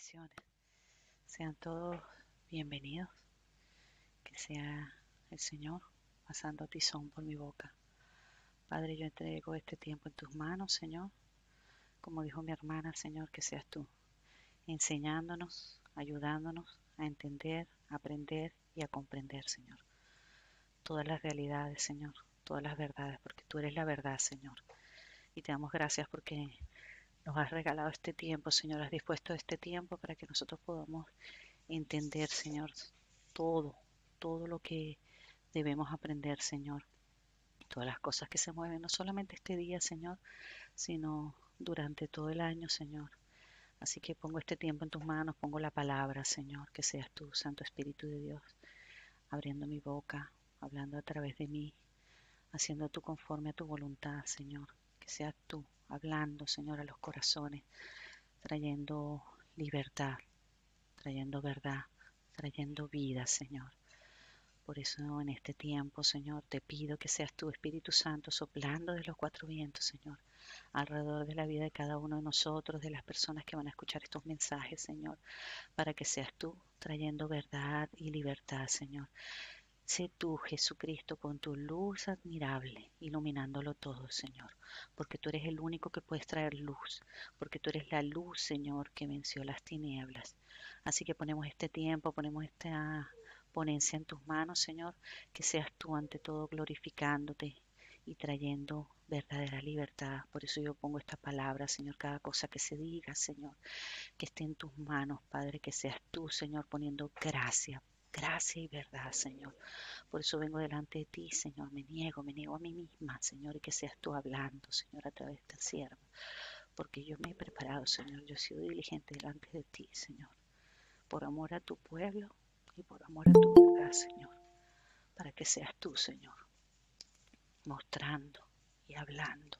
bendiciones. Sean todos bienvenidos. Que sea el Señor pasando tizón por mi boca. Padre, yo entrego este tiempo en tus manos, Señor. Como dijo mi hermana, Señor, que seas tú enseñándonos, ayudándonos a entender, a aprender y a comprender, Señor. Todas las realidades, Señor, todas las verdades, porque tú eres la verdad, Señor. Y te damos gracias porque nos has regalado este tiempo, Señor, has dispuesto este tiempo para que nosotros podamos entender, Señor, todo, todo lo que debemos aprender, Señor. Todas las cosas que se mueven, no solamente este día, Señor, sino durante todo el año, Señor. Así que pongo este tiempo en tus manos, pongo la palabra, Señor, que seas tú, Santo Espíritu de Dios, abriendo mi boca, hablando a través de mí, haciendo tú conforme a tu voluntad, Señor. Que seas tú hablando, Señor, a los corazones, trayendo libertad, trayendo verdad, trayendo vida, Señor. Por eso en este tiempo, Señor, te pido que seas tú, Espíritu Santo, soplando de los cuatro vientos, Señor, alrededor de la vida de cada uno de nosotros, de las personas que van a escuchar estos mensajes, Señor, para que seas tú trayendo verdad y libertad, Señor. Sé tú, Jesucristo, con tu luz admirable, iluminándolo todo, Señor, porque tú eres el único que puedes traer luz, porque tú eres la luz, Señor, que venció las tinieblas. Así que ponemos este tiempo, ponemos esta ponencia en tus manos, Señor, que seas tú ante todo glorificándote y trayendo verdadera libertad. Por eso yo pongo esta palabra, Señor, cada cosa que se diga, Señor, que esté en tus manos, Padre, que seas tú, Señor, poniendo gracia. Gracia y verdad, Señor. Por eso vengo delante de ti, Señor. Me niego a mí misma, Señor, y que seas tú hablando, Señor, a través de esta sierva. Porque yo me he preparado, Señor. Yo he sido diligente delante de ti, Señor. Por amor a tu pueblo y por amor a tu verdad, Señor. Para que seas tú, Señor, mostrando y hablando.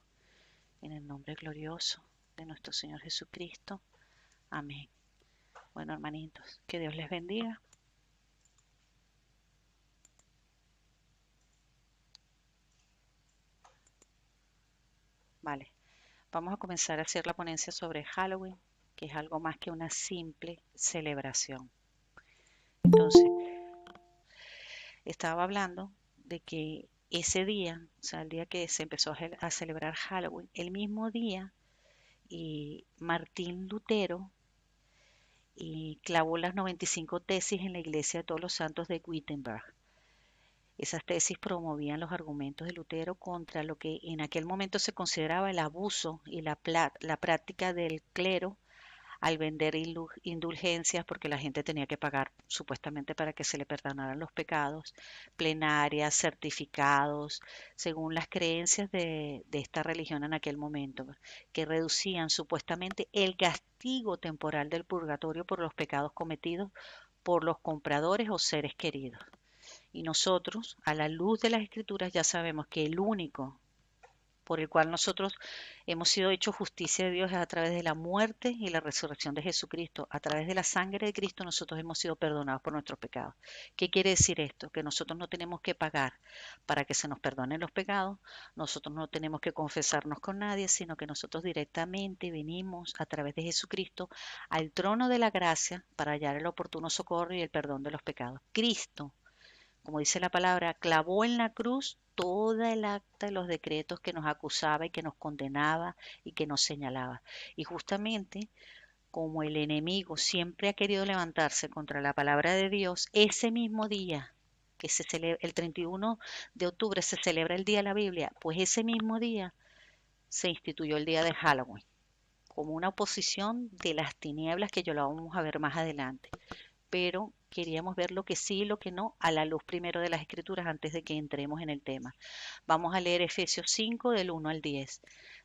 En el nombre glorioso de nuestro Señor Jesucristo. Amén. Bueno, hermanitos, que Dios les bendiga. Vale, vamos a comenzar a hacer la ponencia sobre Halloween, que es algo más que una simple celebración. Entonces, estaba hablando de que ese día, o sea, el día que se empezó a celebrar Halloween, el mismo día, y Martín Lutero clavó las 95 tesis en la Iglesia de Todos los Santos de Wittenberg. Esas tesis promovían los argumentos de Lutero contra lo que en aquel momento se consideraba el abuso y la práctica del clero al vender indulgencias porque la gente tenía que pagar supuestamente para que se le perdonaran los pecados, plenarias, certificados, según las creencias de esta religión en aquel momento, que reducían supuestamente el castigo temporal del purgatorio por los pecados cometidos por los compradores o seres queridos. Y nosotros, a la luz de las escrituras, ya sabemos que el único por el cual nosotros hemos sido hechos justicia de Dios es a través de la muerte y la resurrección de Jesucristo. A través de la sangre de Cristo nosotros hemos sido perdonados por nuestros pecados. ¿Qué quiere decir esto? Que nosotros no tenemos que pagar para que se nos perdonen los pecados, nosotros no tenemos que confesarnos con nadie, sino que nosotros directamente venimos a través de Jesucristo al trono de la gracia para hallar el oportuno socorro y el perdón de los pecados. Cristo, como dice la palabra, clavó en la cruz toda el acta de los decretos que nos acusaba y que nos condenaba y que nos señalaba. Y justamente como el enemigo siempre ha querido levantarse contra la palabra de Dios, ese mismo día que se celebra, el 31 de octubre se celebra el Día de la Biblia, pues ese mismo día se instituyó el día de Halloween, como una oposición de las tinieblas que yo lo vamos a ver más adelante, pero queríamos ver lo que sí y lo que no a la luz primero de las escrituras antes de que entremos en el tema. Vamos a leer Efesios 5 del 1 al 10.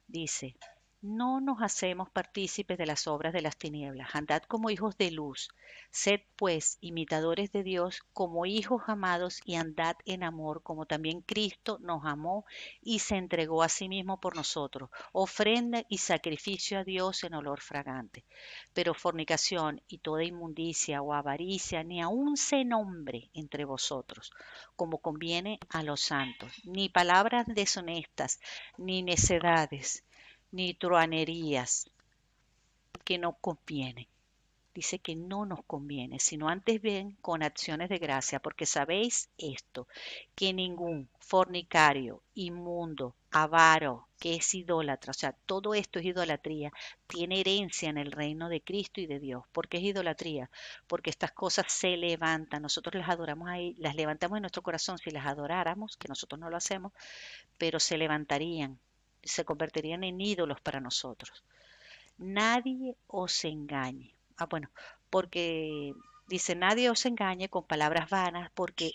Dice, no nos hacemos partícipes de las obras de las tinieblas, andad como hijos de luz, sed pues imitadores de Dios como hijos amados y andad en amor como también Cristo nos amó y se entregó a sí mismo por nosotros, ofrenda y sacrificio a Dios en olor fragante. Pero fornicación y toda inmundicia o avaricia ni aun se nombre entre vosotros, como conviene a los santos, ni palabras deshonestas, ni necedades, ni truanerías que no convienen, dice que no nos conviene, sino antes bien con acciones de gracia, porque sabéis esto, que ningún fornicario, inmundo, avaro, que es idólatra, o sea, todo esto es idolatría, tiene herencia en el reino de Cristo y de Dios. ¿Por qué es idolatría? Porque estas cosas se levantan, nosotros las adoramos ahí, las levantamos en nuestro corazón, si las adoráramos, que nosotros no lo hacemos, pero se levantarían, se convertirían en ídolos para nosotros. Nadie os engañe. Bueno, porque dice, nadie os engañe con palabras vanas, porque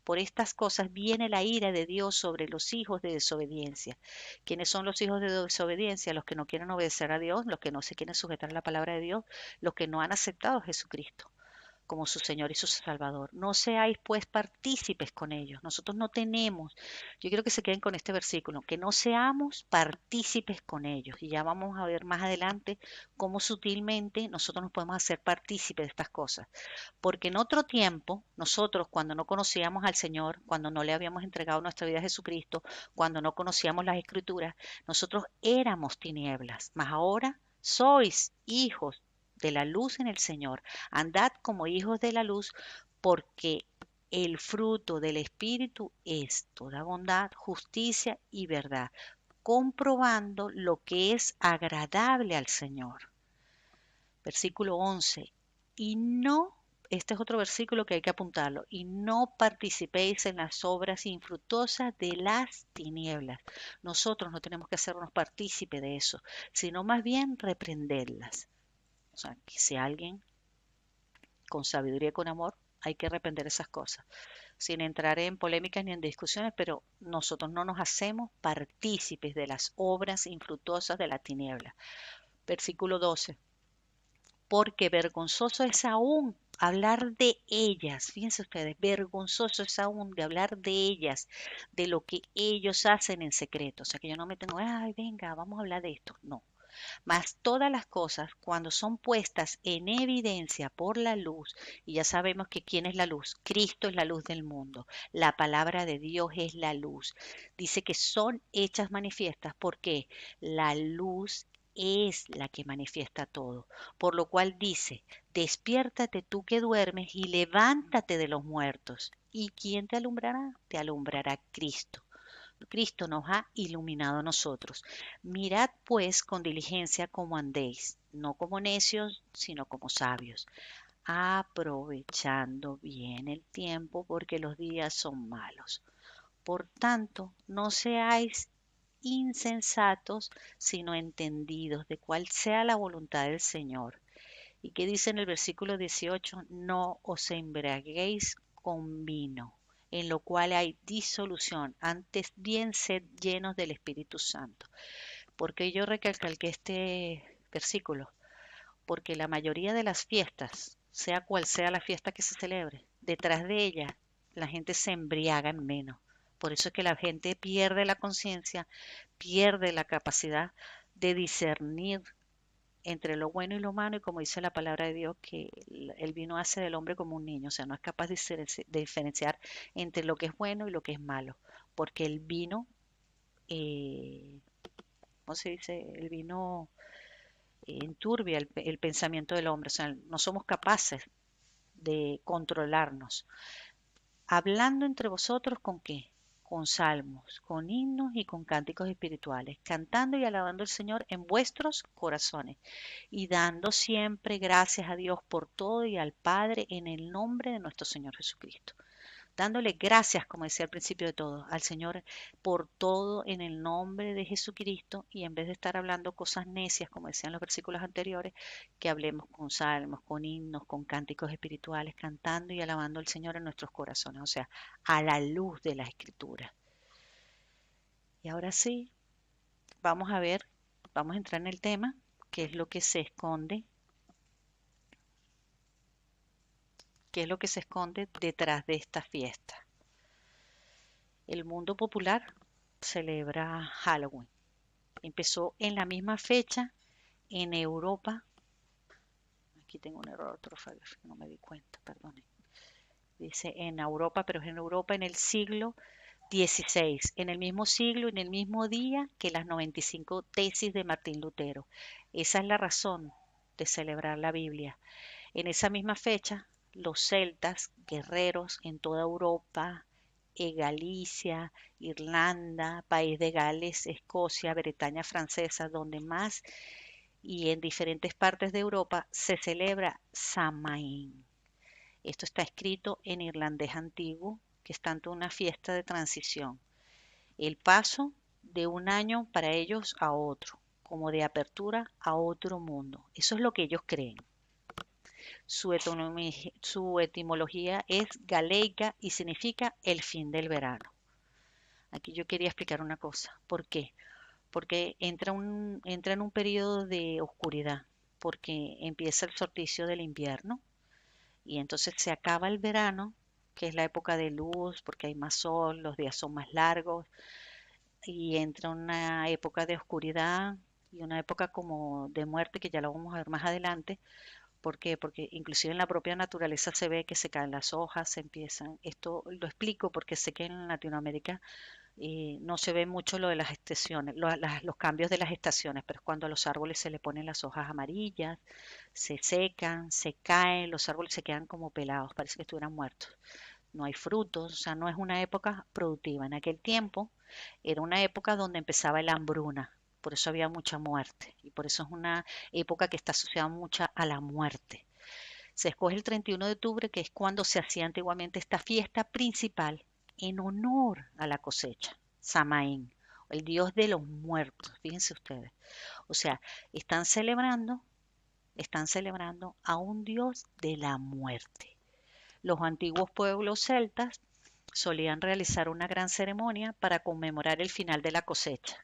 por estas cosas viene la ira de Dios sobre los hijos de desobediencia. ¿Quiénes son los hijos de desobediencia? Los que no quieren obedecer a Dios, los que no se quieren sujetar a la palabra de Dios, los que no han aceptado a Jesucristo como su Señor y su Salvador. No seáis pues partícipes con ellos. Nosotros no tenemos, yo quiero que se queden con este versículo, que no seamos partícipes con ellos. Y ya vamos a ver más adelante cómo sutilmente nosotros nos podemos hacer partícipes de estas cosas. Porque en otro tiempo, nosotros cuando no conocíamos al Señor, cuando no le habíamos entregado nuestra vida a Jesucristo, cuando no conocíamos las Escrituras, nosotros éramos tinieblas, mas ahora sois hijos de la luz en el Señor. Andad como hijos de la luz, porque el fruto del Espíritu es toda bondad, justicia y verdad, comprobando lo que es agradable al Señor. Versículo 11. Y no, este es otro versículo que hay que apuntarlo, y no participéis en las obras infructuosas de las tinieblas. Nosotros no tenemos que hacernos partícipe de eso, sino más bien reprenderlas. O sea, que si alguien con sabiduría y con amor, hay que reprender esas cosas, sin entrar en polémicas ni en discusiones, pero nosotros no nos hacemos partícipes de las obras infructuosas de la tiniebla. Versículo 12. Porque vergonzoso es aún hablar de ellas, fíjense ustedes, vergonzoso es aún de hablar de ellas, de lo que ellos hacen en secreto. O sea, que yo no me tengo, ay, venga, vamos a hablar de esto. No, mas todas las cosas, cuando son puestas en evidencia por la luz, y ya sabemos que ¿quién es la luz? Cristo es la luz del mundo. La palabra de Dios es la luz. Dice que son hechas manifiestas porque la luz es la que manifiesta todo. Por lo cual dice, despiértate tú que duermes y levántate de los muertos. ¿Y quién te alumbrará? Te alumbrará Cristo. Cristo nos ha iluminado a nosotros. Mirad pues con diligencia cómo andéis, no como necios, sino como sabios, aprovechando bien el tiempo porque los días son malos. Por tanto, no seáis insensatos, sino entendidos de cuál sea la voluntad del Señor. ¿Y qué dice en el versículo 18? No os embriaguéis con vino, en lo cual hay disolución, antes bien sed llenos del Espíritu Santo. Porque yo recalqué este versículo, porque la mayoría de las fiestas, sea cual sea la fiesta que se celebre, detrás de ella la gente se embriaga en menos. Por eso es que la gente pierde la conciencia, pierde la capacidad de discernir entre lo bueno y lo malo, y como dice la palabra de Dios, que el vino hace del hombre como un niño, o sea, no es capaz de diferenciar entre lo que es bueno y lo que es malo, porque el vino, eh, ¿cómo se dice? El vino enturbia el pensamiento del hombre, o sea, no somos capaces de controlarnos. Hablando entre vosotros con qué? Con salmos, con himnos y con cánticos espirituales, cantando y alabando al Señor en vuestros corazones y dando siempre gracias a Dios por todo y al Padre en el nombre de nuestro Señor Jesucristo. Dándole gracias, como decía al principio de todo, al Señor por todo en el nombre de Jesucristo, y en vez de estar hablando cosas necias, como decían los versículos anteriores, que hablemos con salmos, con himnos, con cánticos espirituales, cantando y alabando al Señor en nuestros corazones, o sea, a la luz de la Escritura. Y ahora sí, vamos a ver, vamos a entrar en el tema, qué es lo que se esconde, qué es lo que se esconde detrás de esta fiesta. El mundo popular celebra Halloween. Empezó en la misma fecha en Europa. Aquí tengo un error ortográfico, no me di cuenta, perdone. Dice en Europa, pero es en Europa en el siglo XVI, en el mismo siglo, en el mismo día que las 95 tesis de Martín Lutero. Esa es la razón de celebrar la Biblia. En esa misma fecha, los celtas, guerreros en toda Europa, Galicia, Irlanda, País de Gales, Escocia, Bretaña francesa, donde más y en diferentes partes de Europa se celebra Samaín. Esto está escrito en irlandés antiguo, que es tanto una fiesta de transición, el paso de un año para ellos a otro, como de apertura a otro mundo. Eso es lo que ellos creen. Su etimología es galeica y significa el fin del verano. Aquí yo quería explicar una cosa. ¿Por qué? Porque entra en un periodo de oscuridad, porque empieza el solsticio del invierno y entonces se acaba el verano, que es la época de luz, porque hay más sol, los días son más largos, y entra una época de oscuridad y una época como de muerte, que ya lo vamos a ver más adelante. ¿Por qué? Porque inclusive en la propia naturaleza se ve que se caen las hojas, se empiezan. Esto lo explico porque sé que en Latinoamérica no se ve mucho lo de las estaciones, los cambios de las estaciones, pero es cuando a los árboles se le ponen las hojas amarillas, se secan, se caen, los árboles se quedan como pelados, parece que estuvieran muertos. No hay frutos, o sea, no es una época productiva. En aquel tiempo era una época donde empezaba la hambruna, por eso había mucha muerte y por eso es una época que está asociada mucha a la muerte. Se escoge el 31 de octubre, que es cuando se hacía antiguamente esta fiesta principal en honor a la cosecha, Samaín, el dios de los muertos, fíjense ustedes. O sea, están celebrando, están celebrando a un dios de la muerte. Los antiguos pueblos celtas solían realizar una gran ceremonia para conmemorar el final de la cosecha.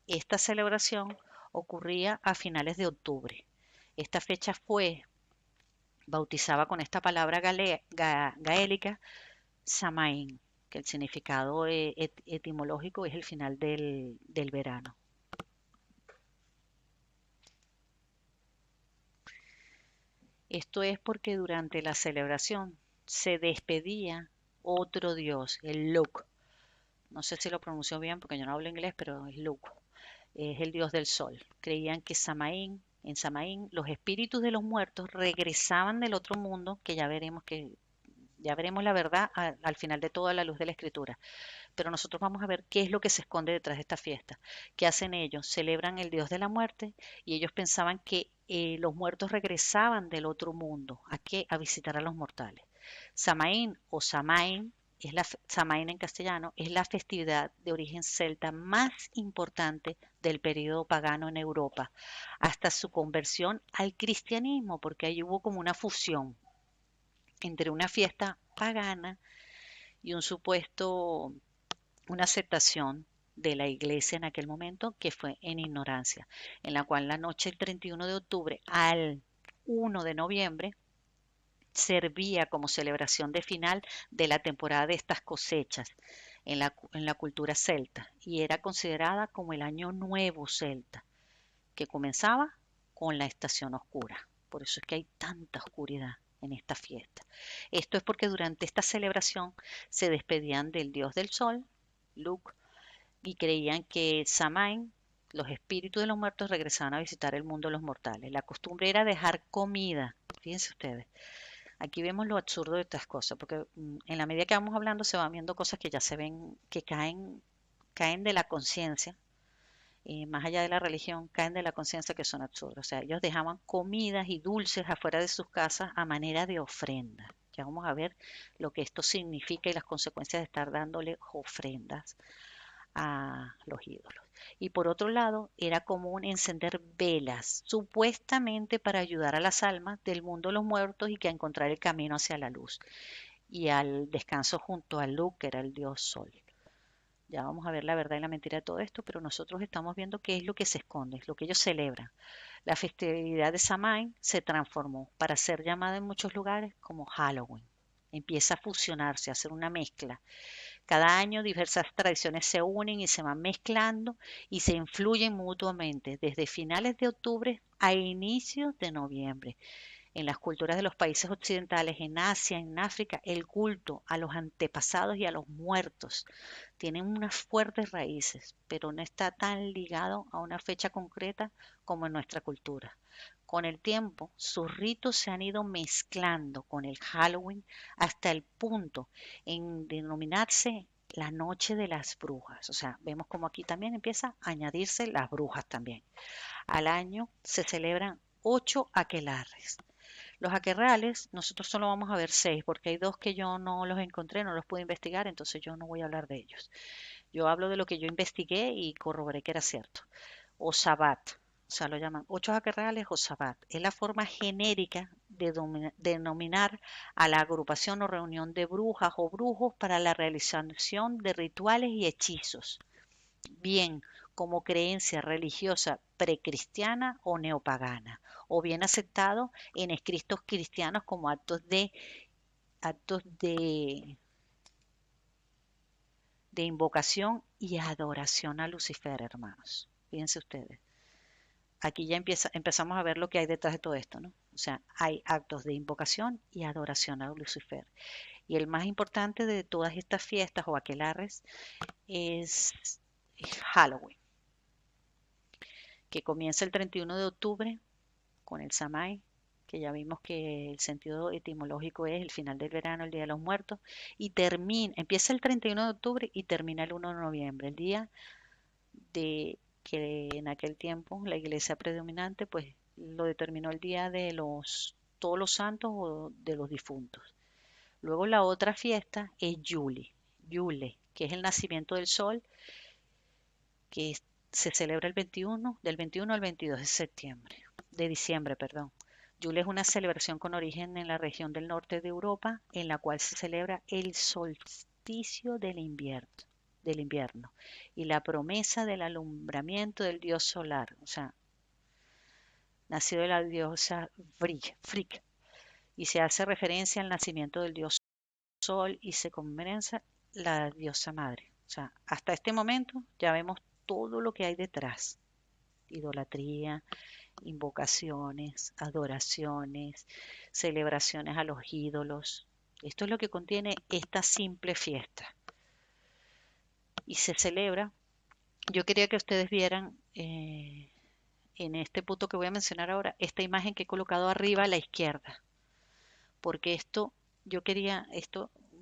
Esta celebración ocurría a finales de octubre. Esta fecha fue bautizada con esta palabra gaélica, Samaín, que el significado etimológico es el final del verano. Esto es porque durante la celebración se despedía otro dios, el Luk. No sé si lo pronuncio bien porque yo no hablo inglés, pero es Luk. Es el dios del sol. Creían que en Samaín, los espíritus de los muertos regresaban del otro mundo, que ya veremos la verdad al final de toda la luz de la escritura. Pero nosotros vamos a ver qué es lo que se esconde detrás de esta fiesta. ¿Qué hacen ellos? Celebran el dios de la muerte y ellos pensaban que los muertos regresaban del otro mundo. ¿A qué? A visitar a los mortales. Samaín o Samaín, Samaín en castellano, es la festividad de origen celta más importante del periodo pagano en Europa, hasta su conversión al cristianismo, porque ahí hubo como una fusión entre una fiesta pagana y una aceptación de la iglesia en aquel momento que fue en ignorancia, en la cual la noche del 31 de octubre al 1 de noviembre servía como celebración de final de la temporada de estas cosechas en la cultura celta y era considerada como el año nuevo celta, que comenzaba con la estación oscura. Por eso es que hay tanta oscuridad en esta fiesta. Esto es porque durante esta celebración se despedían del dios del sol, Luk, y creían que Samain, los espíritus de los muertos, regresaban a visitar el mundo de los mortales. La costumbre era dejar comida. Fíjense ustedes. Aquí vemos lo absurdo de estas cosas, porque en la medida que vamos hablando se van viendo cosas que ya se ven, que caen de la conciencia, más allá de la religión, caen de la conciencia que son absurdos. O sea, ellos dejaban comidas y dulces afuera de sus casas a manera de ofrenda. Ya vamos a ver lo que esto significa y las consecuencias de estar dándole ofrendas a los ídolos. Y por otro lado, era común encender velas, supuestamente para ayudar a las almas del mundo de los muertos y que a encontrar el camino hacia la luz y al descanso junto a Lu, que era el dios sol. Ya vamos a ver la verdad y la mentira de todo esto, pero nosotros estamos viendo qué es lo que se esconde, lo que ellos celebran. La festividad de Samhain se transformó para ser llamada en muchos lugares como Halloween. Empieza a fusionarse, a hacer una mezcla. Cada año diversas tradiciones se unen y se van mezclando y se influyen mutuamente desde finales de octubre a inicios de noviembre. En las culturas de los países occidentales, en Asia, en África, el culto a los antepasados y a los muertos tiene unas fuertes raíces, pero no está tan ligado a una fecha concreta como en nuestra cultura. con el tiempo, sus ritos se han ido mezclando con el Halloween hasta el punto en denominarse la Noche de las Brujas. O sea, vemos como aquí también empieza a añadirse las brujas también. Al año se celebran 8 aquelarres. Los aquelarres, nosotros solo vamos a ver 6 porque hay 2 que yo no los encontré, no los pude investigar, entonces yo no voy a hablar de ellos. Yo hablo de lo que yo investigué y corroboré que era cierto. O Sabbat, o sea, lo llaman 8 aquelarres o Sabbat. Es la forma genérica de denominar a la agrupación o reunión de brujas o brujos para la realización de rituales y hechizos, bien como creencia religiosa precristiana o neopagana, o bien aceptado en escritos cristianos como actos de invocación y adoración a Lucifer, hermanos. Fíjense ustedes. Aquí ya empezamos a ver lo que hay detrás de todo esto, ¿no? O sea, hay actos de invocación y adoración a Lucifer. Y el más importante de todas estas fiestas o aquelarres es Halloween, que comienza el 31 de octubre con el Samhain, que ya vimos que el sentido etimológico es el final del verano, el Día de los Muertos, y empieza el 31 de octubre y termina el 1 de noviembre, el día de que en aquel tiempo la iglesia predominante pues lo determinó el día de todos los santos o de los difuntos. Luego la otra fiesta es Yule, que es el nacimiento del sol, que se celebra del 21 al 22 de diciembre, perdón. Yule es una celebración con origen en la región del norte de Europa, en la cual se celebra el solsticio del invierno y la promesa del alumbramiento del dios solar, o sea, nacido de la diosa Frigg, y se hace referencia al nacimiento del dios sol y se conmemora la diosa madre. O sea, hasta este momento ya vemos todo lo que hay detrás: idolatría, invocaciones, adoraciones, celebraciones a los ídolos. Esto es lo que contiene esta simple fiesta. Y se celebra, yo quería que ustedes vieran en este punto que voy a mencionar ahora, esta imagen que he colocado arriba a la izquierda, porque esto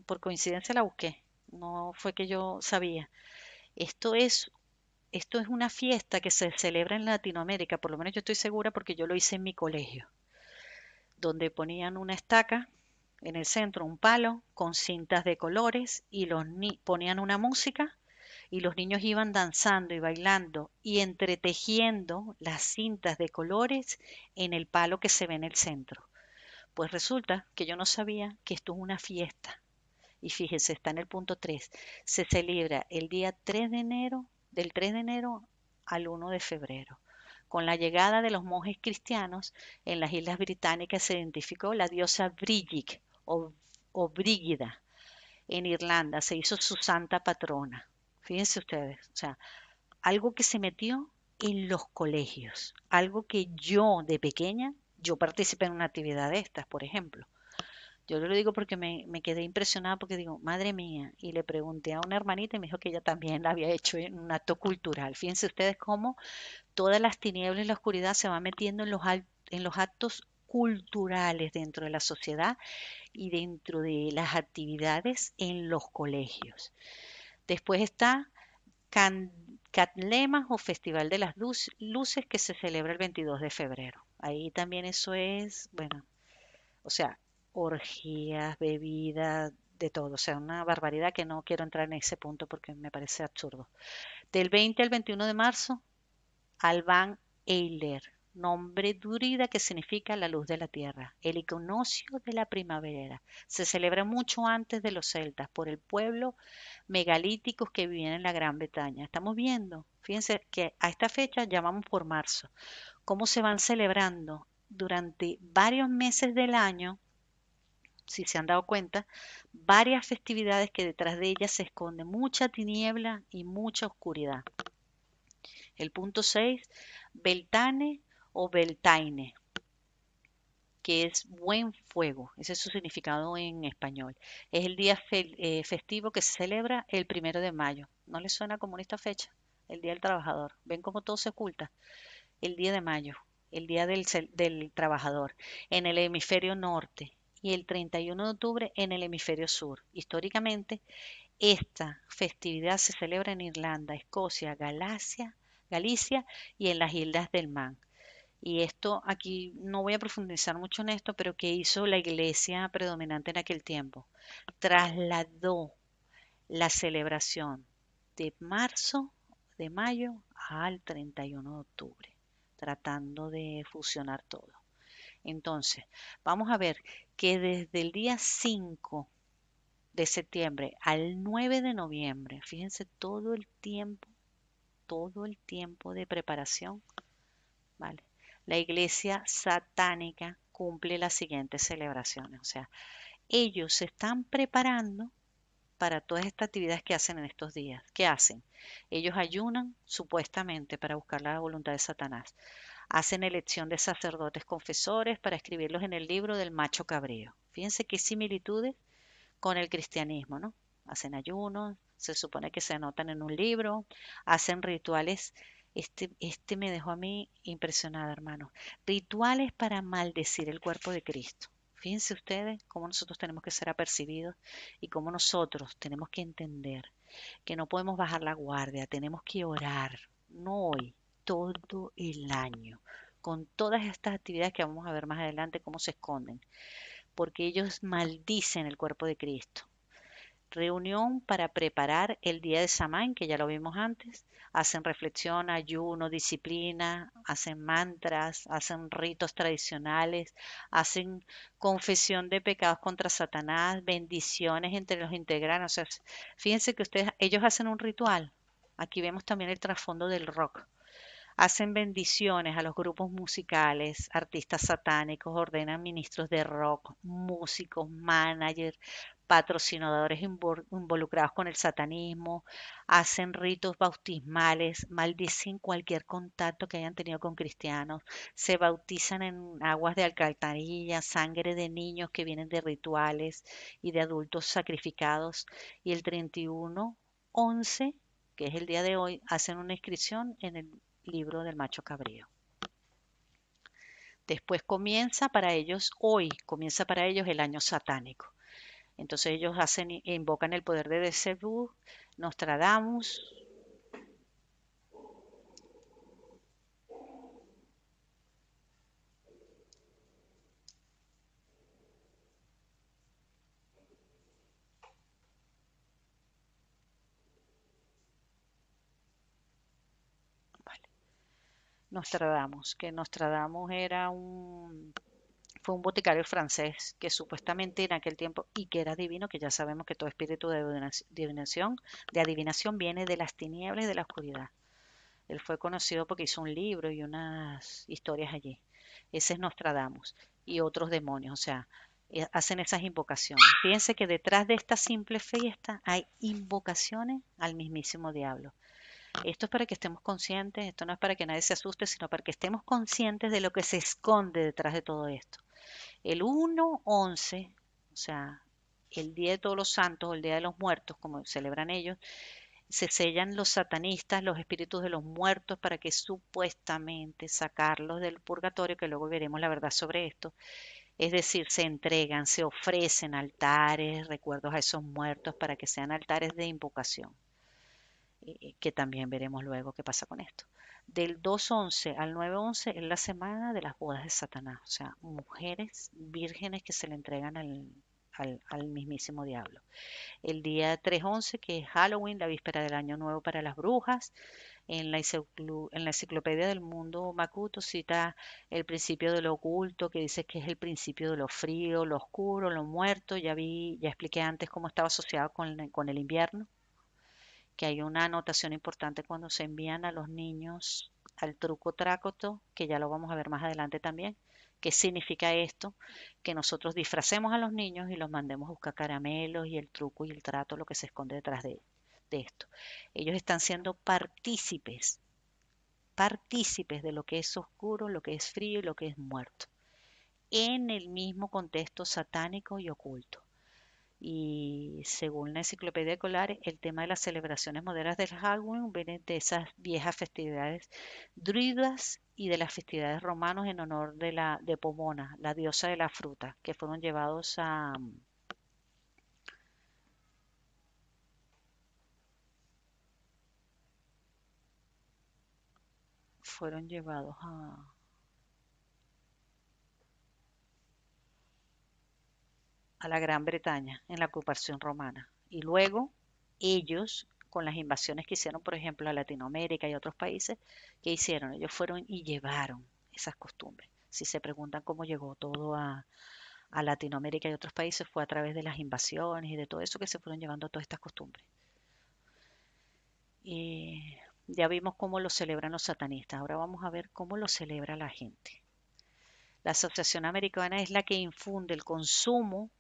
por coincidencia la busqué, no fue que yo sabía. Esto es Esto es una fiesta que se celebra en Latinoamérica, por lo menos yo estoy segura porque yo lo hice en mi colegio, donde ponían una estaca en el centro, un palo con cintas de colores y ponían una música y los niños iban danzando y bailando y entretejiendo las cintas de colores en el palo que se ve en el centro. Pues resulta que yo no sabía que esto es una fiesta. Y fíjese, está en el punto 3. Se celebra el día 3 de enero, del 3 de enero al 1 de febrero. Con la llegada de los monjes cristianos en las Islas Británicas se identificó la diosa Brigid o Brígida. En Irlanda se hizo su santa patrona. Fíjense ustedes, o sea, algo que se metió en los colegios, algo que yo de pequeña, yo participé en una actividad de estas, por ejemplo. Yo lo digo porque me quedé impresionada porque digo, madre mía, y le pregunté a una hermanita y me dijo que ella también la había hecho en un acto cultural. Fíjense ustedes cómo todas las tinieblas y la oscuridad se van metiendo en los actos culturales dentro de la sociedad y dentro de las actividades en los colegios. Después está Can- Catlemas o Festival de las Luces que se celebra el 22 de febrero. Ahí también eso es, bueno, o sea, orgías, bebidas, de todo. O sea, una barbaridad que no quiero entrar en ese punto porque me parece absurdo. Del 20 al 21 de marzo, Alban Eiler, nombre druida que significa la luz de la tierra, el equinoccio de la primavera. Se celebra mucho antes de los celtas por el pueblo megalíticos que vivían en la Gran Bretaña. Estamos viendo, fíjense que a esta fecha llamamos por marzo, cómo se van celebrando durante varios meses del año, si se han dado cuenta, varias festividades que detrás de ellas se esconde mucha tiniebla y mucha oscuridad. El punto 6, Beltane o Beltaine, que es buen fuego, ese es su significado en español. Es el día festivo que se celebra el 1 de mayo. ¿No les suena como esta fecha? El Día del Trabajador. ¿Ven cómo todo se oculta? El día de mayo. el Día del Trabajador, en el hemisferio norte y el 31 de octubre en el hemisferio sur. Históricamente, esta festividad se celebra en Irlanda, Escocia, Galicia y en las Islas del Man. Y esto aquí no voy a profundizar mucho en esto, pero ¿qué hizo la iglesia predominante en aquel tiempo? Trasladó la celebración de marzo, de mayo al 31 de octubre, tratando de fusionar todo. Entonces, vamos a ver que desde el día 5 de septiembre al 9 de noviembre, fíjense todo el tiempo de preparación, ¿vale? La iglesia satánica cumple las siguientes celebraciones, o sea, ellos se están preparando para todas estas actividades que hacen en estos días. ¿Qué hacen? Ellos ayunan supuestamente para buscar la voluntad de Satanás. Hacen elección de sacerdotes confesores para escribirlos en el libro del macho cabrío. Fíjense qué similitudes con el cristianismo, ¿no? Hacen ayunos, se supone que se anotan en un libro, hacen rituales. Este me dejó a mí impresionada, hermano. Rituales para maldecir el cuerpo de Cristo. Fíjense ustedes cómo nosotros tenemos que ser apercibidos y cómo nosotros tenemos que entender que no podemos bajar la guardia, tenemos que orar, no hoy, todo el año, con todas estas actividades que vamos a ver más adelante, cómo se esconden, porque ellos maldicen el cuerpo de Cristo. Reunión para preparar el día de Samhain, que ya lo vimos antes. Hacen reflexión, ayuno, disciplina, hacen mantras, hacen ritos tradicionales, hacen confesión de pecados contra Satanás, bendiciones entre los integrantes. O sea, fíjense que ellos hacen un ritual. Aquí vemos también el trasfondo del rock. Hacen bendiciones a los grupos musicales, artistas satánicos, ordenan ministros de rock, músicos, managers, patrocinadores involucrados con el satanismo, hacen ritos bautismales, maldicen cualquier contacto que hayan tenido con cristianos, se bautizan en aguas de alcantarilla, sangre de niños que vienen de rituales y de adultos sacrificados. Y el 31/11, que es el día de hoy, hacen una inscripción en el libro del macho cabrío. Después comienza para ellos el año satánico. Entonces ellos invocan el poder de Belcebú, Nostradamus. Vale. Nostradamus fue un boticario francés que supuestamente en aquel tiempo, y que era divino, que ya sabemos que todo espíritu de adivinación viene de las tinieblas y de la oscuridad. Él fue conocido porque hizo un libro y unas historias allí. Ese es Nostradamus y otros demonios, o sea, hacen esas invocaciones. Fíjense que detrás de esta simple fiesta hay invocaciones al mismísimo diablo. Esto es para que estemos conscientes, esto no es para que nadie se asuste, sino para que estemos conscientes de lo que se esconde detrás de todo esto. El 1/11, o sea, el Día de Todos los Santos, o el Día de los Muertos, como celebran ellos, se sellan los satanistas, los espíritus de los muertos, para que supuestamente sacarlos del purgatorio, que luego veremos la verdad sobre esto. Es decir, se entregan, se ofrecen altares, recuerdos a esos muertos, para que sean altares de invocación, que también veremos luego qué pasa con esto. Del 2/11 al 9/11 es la semana de las bodas de Satanás, o sea, mujeres vírgenes que se le entregan al mismísimo diablo. El día 3/11, que es Halloween, la víspera del Año Nuevo para las brujas. En la enciclopedia del mundo Makuto cita el principio de lo oculto, que dice que es el principio de lo frío, lo oscuro, lo muerto. Ya expliqué antes cómo estaba asociado con el invierno, que hay una anotación importante cuando se envían a los niños al truco trácoto, que ya lo vamos a ver más adelante también. ¿Qué significa esto? Que nosotros disfracemos a los niños y los mandemos a buscar caramelos y el truco y el trato, lo que se esconde detrás de esto. Ellos están siendo partícipes de lo que es oscuro, lo que es frío y lo que es muerto, en el mismo contexto satánico y oculto. Y según la enciclopedia escolar, el tema de las celebraciones modernas del Halloween viene de esas viejas festividades druidas y de las festividades romanas en honor de Pomona, la diosa de la fruta, que fueron llevados a la Gran Bretaña en la ocupación romana. Y luego ellos, con las invasiones que hicieron, por ejemplo, a Latinoamérica y otros países, ¿qué hicieron? Ellos fueron y llevaron esas costumbres. Si se preguntan cómo llegó todo a Latinoamérica y otros países, fue a través de las invasiones y de todo eso que se fueron llevando todas estas costumbres. Y ya vimos cómo lo celebran los satanistas. Ahora vamos a ver cómo lo celebra la gente. La Asociación Americana es la que infunde el consumo,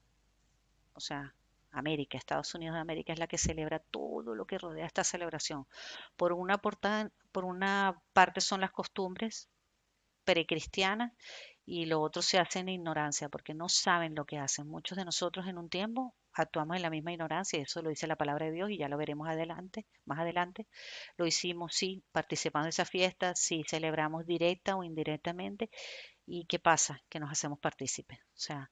o sea, América, Estados Unidos de América es la que celebra todo lo que rodea esta celebración. Por una parte son las costumbres precristianas y lo otro se hace en ignorancia porque no saben lo que hacen. Muchos de nosotros en un tiempo actuamos en la misma ignorancia y eso lo dice la palabra de Dios y ya lo veremos adelante, más adelante. Lo hicimos, sí, participando de esa fiesta, sí, celebramos directa o indirectamente. ¿Y qué pasa? Que nos hacemos partícipes. O sea,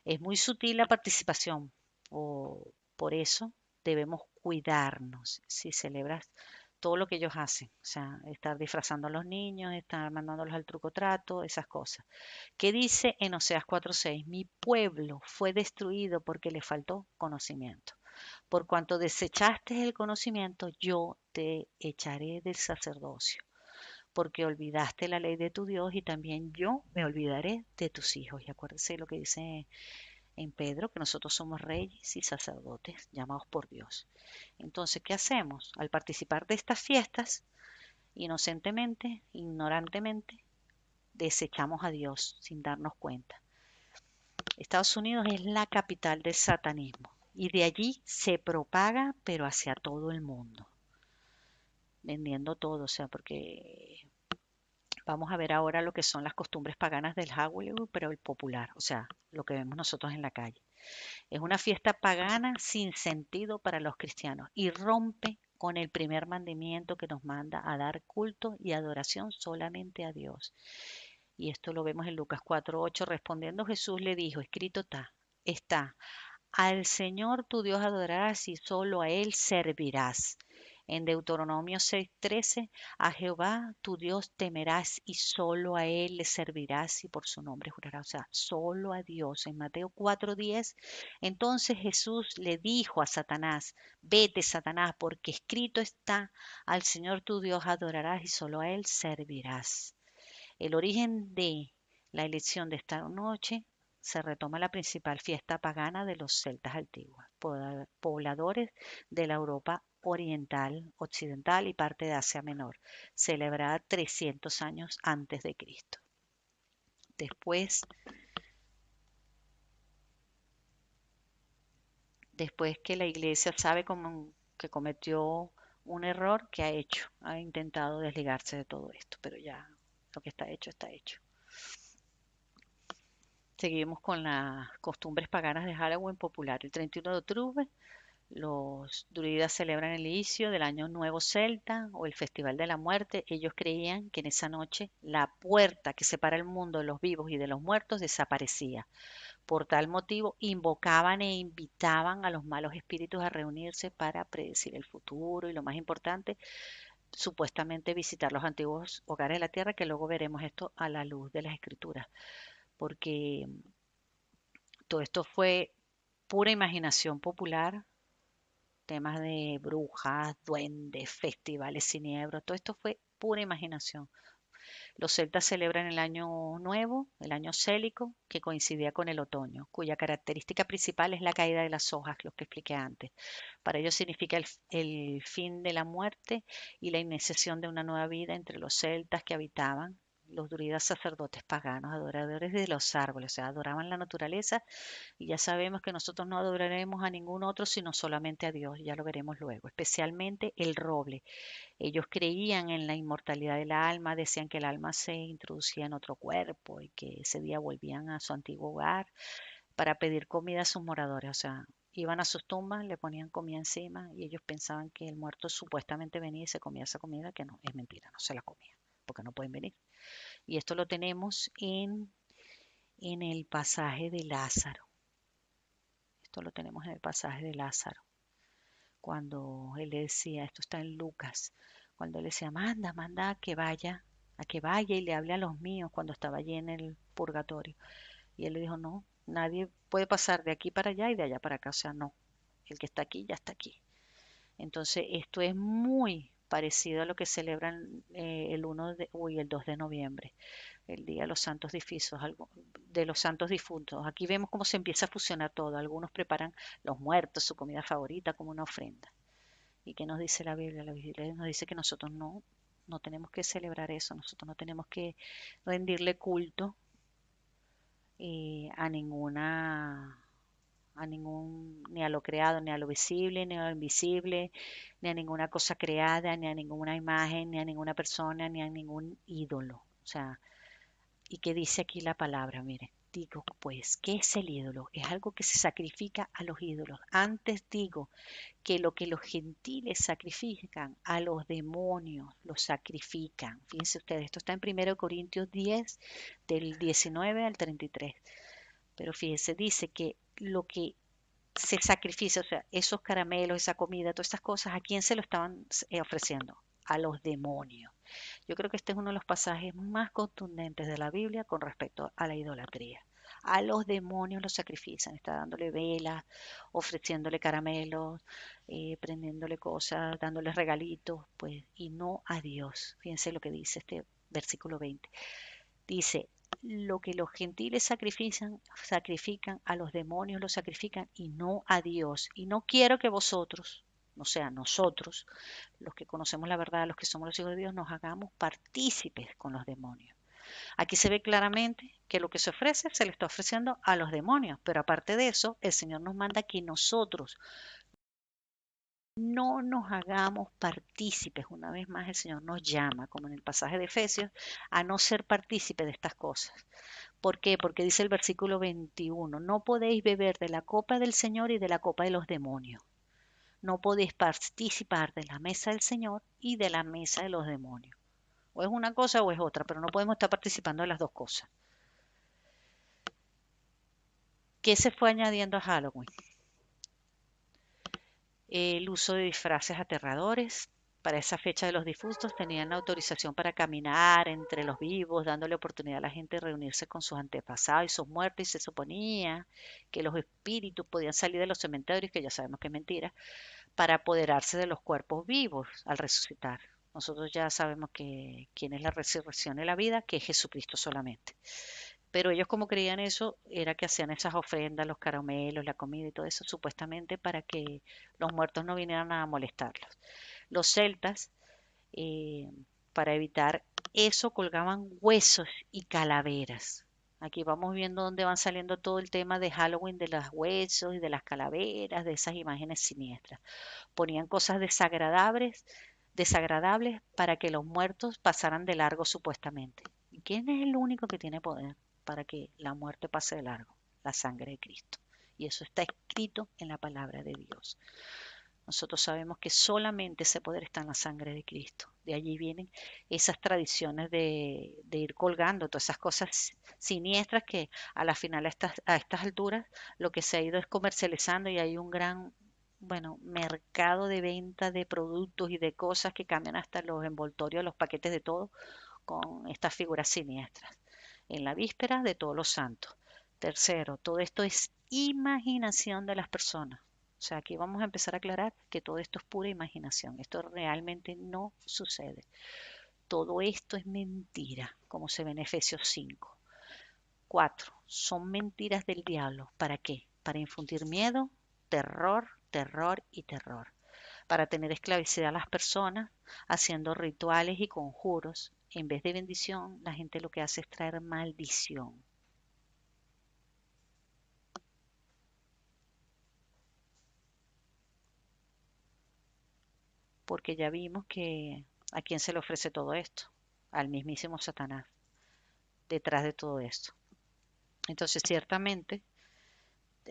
es muy sutil la participación. Por eso debemos cuidarnos si celebras todo lo que ellos hacen. O sea, estar disfrazando a los niños, estar mandándolos al truco trato, esas cosas. ¿Qué dice en Oseas 4:6? Mi pueblo fue destruido porque le faltó conocimiento. Por cuanto desechaste el conocimiento, yo te echaré del sacerdocio, porque olvidaste la ley de tu Dios y también yo me olvidaré de tus hijos. Y acuérdense lo que dice en Pedro, que nosotros somos reyes y sacerdotes llamados por Dios. Entonces, ¿qué hacemos? Al participar de estas fiestas, inocentemente, ignorantemente, desechamos a Dios sin darnos cuenta. Estados Unidos es la capital del satanismo y de allí se propaga, pero hacia todo el mundo, vendiendo todo, o sea, porque vamos a ver ahora lo que son las costumbres paganas del Halloween, pero el popular, o sea, lo que vemos nosotros en la calle. Es una fiesta pagana sin sentido para los cristianos y rompe con el primer mandamiento que nos manda a dar culto y adoración solamente a Dios. Y esto lo vemos en Lucas 4:8. Respondiendo Jesús le dijo, escrito está, al Señor tu Dios adorarás y solo a Él servirás. En Deuteronomio 6:13, a Jehová tu Dios temerás y solo a Él le servirás y por su nombre jurarás. O sea, solo a Dios. En Mateo 4:10, entonces Jesús le dijo a Satanás, vete Satanás, porque escrito está, al Señor tu Dios adorarás y solo a Él servirás. El origen de la elección de esta noche se retoma la principal fiesta pagana de los celtas antiguos, pobladores de la Europa oriental, occidental y parte de Asia Menor, celebrada 300 años antes de Cristo. Después, después que la iglesia sabe que cometió un error, ¿qué ha hecho? Ha intentado desligarse de todo esto, pero ya lo que está hecho, está hecho. Seguimos con las costumbres paganas de Halloween popular. El 31 de octubre, los druidas celebran el inicio del Año Nuevo Celta o el Festival de la Muerte. Ellos creían que en esa noche la puerta que separa el mundo de los vivos y de los muertos desaparecía. Por tal motivo, invocaban e invitaban a los malos espíritus a reunirse para predecir el futuro y, lo más importante, supuestamente visitar los antiguos hogares de la tierra, que luego veremos esto a la luz de las escrituras, porque todo esto fue pura imaginación popular, temas de brujas, duendes, festivales siniestros, todo esto fue pura imaginación. Los celtas celebran el año nuevo, el año célico, que coincidía con el otoño, cuya característica principal es la caída de las hojas, lo que expliqué antes. Para ellos significa el fin de la muerte y la iniciación de una nueva vida entre los celtas que habitaban los druidas sacerdotes paganos, adoradores de los árboles, o sea, adoraban la naturaleza y ya sabemos que nosotros no adoraremos a ningún otro, sino solamente a Dios, ya lo veremos luego, especialmente el roble. Ellos creían en la inmortalidad del alma, decían que el alma se introducía en otro cuerpo y que ese día volvían a su antiguo hogar para pedir comida a sus moradores. O sea, Iban a sus tumbas, le ponían comida encima y ellos pensaban que el muerto supuestamente venía y se comía esa comida, que no, es mentira, no se la comía, porque no pueden venir. Y esto lo tenemos en el pasaje de Lázaro. Esto lo tenemos en el pasaje de Lázaro, cuando él le decía, esto está en Lucas, cuando él decía, manda a que vaya y le hable a los míos cuando estaba allí en el purgatorio. Y él le dijo, no, nadie puede pasar de aquí para allá y de allá para acá, o sea, no, el que está aquí ya está aquí. Entonces, esto es muy parecido a lo que celebran el 2 de noviembre, el Día de los Santos Difuntos, de los Santos Difuntos. Aquí vemos cómo se empieza a fusionar todo. Algunos preparan los muertos, su comida favorita, como una ofrenda. ¿Y qué nos dice la Biblia? La Biblia nos dice que nosotros no tenemos que celebrar eso, nosotros no tenemos que rendirle culto a ni a lo creado, ni a lo visible, ni a lo invisible, ni a ninguna cosa creada, ni a ninguna imagen, ni a ninguna persona, ni a ningún ídolo. O sea, ¿y qué dice aquí la palabra? Mire, digo, pues, ¿qué es el ídolo? Es algo que se sacrifica a los ídolos. Antes digo que lo que los gentiles sacrifican, a los demonios los sacrifican. Fíjense ustedes, esto está en 1 Corintios 10, del 19 al 33. Pero fíjense, dice que lo que se sacrifica, o sea, esos caramelos, esa comida, todas estas cosas, ¿a quién se lo estaban ofreciendo? A los demonios. Yo creo que este es uno de los pasajes más contundentes de la Biblia con respecto a la idolatría. A los demonios los sacrifican, está dándole velas, ofreciéndole caramelos, prendiéndole cosas, dándoles regalitos, pues, y no a Dios. Fíjense lo que dice este versículo 20. Dice, lo que los gentiles sacrifican a los demonios lo sacrifican y no a Dios. Y no quiero que vosotros, o sea, nosotros, los que conocemos la verdad, los que somos los hijos de Dios, nos hagamos partícipes con los demonios. Aquí se ve claramente que lo que se ofrece se le está ofreciendo a los demonios, pero aparte de eso, el Señor nos manda que nosotros no nos hagamos partícipes. Una vez más el Señor nos llama, como en el pasaje de Efesios, a no ser partícipes de estas cosas. ¿Por qué? Porque dice el versículo 21, no podéis beber de la copa del Señor y de la copa de los demonios. No podéis participar de la mesa del Señor y de la mesa de los demonios. O es una cosa o es otra, pero no podemos estar participando de las dos cosas. ¿Qué se fue añadiendo a Halloween? El uso de disfraces aterradores. Para esa fecha de los difuntos tenían autorización para caminar entre los vivos, dándole oportunidad a la gente de reunirse con sus antepasados y sus muertos, y se suponía que los espíritus podían salir de los cementerios, que ya sabemos que es mentira, para apoderarse de los cuerpos vivos al resucitar. Nosotros ya sabemos que quién es la resurrección y la vida, que es Jesucristo solamente. Pero ellos como creían eso, era que hacían esas ofrendas, los caramelos, la comida y todo eso, supuestamente para que los muertos no vinieran a molestarlos. Los celtas, eh, para evitar eso, colgaban huesos y calaveras. Aquí vamos viendo dónde van saliendo todo el tema de Halloween, de los huesos y de las calaveras, de esas imágenes siniestras. Ponían cosas desagradables para que los muertos pasaran de largo supuestamente. ¿Y quién es el único que tiene poder para que la muerte pase de largo? La sangre de Cristo. Y eso está escrito en la palabra de Dios. Nosotros sabemos que solamente ese poder está en la sangre de Cristo. De allí vienen esas tradiciones de ir colgando todas esas cosas siniestras que a la final a estas alturas lo que se ha ido es comercializando y hay un gran, bueno, mercado de venta de productos y de cosas que cambian hasta los envoltorios, los paquetes de todo con estas figuras siniestras. En la víspera de todos los santos. Tercero, todo esto es imaginación de las personas. O sea, aquí vamos a empezar a aclarar que todo esto es pura imaginación. Esto realmente no sucede. Todo esto es mentira, como se ve en Efesios 5. 4. Son mentiras del diablo. ¿Para qué? Para infundir miedo, terror y terror. Para tener esclavicida a las personas, haciendo rituales y conjuros. En vez de bendición, la gente lo que hace es traer maldición. Porque ya vimos que a quién se le ofrece todo esto, al mismísimo Satanás, detrás de todo esto. Entonces, ciertamente,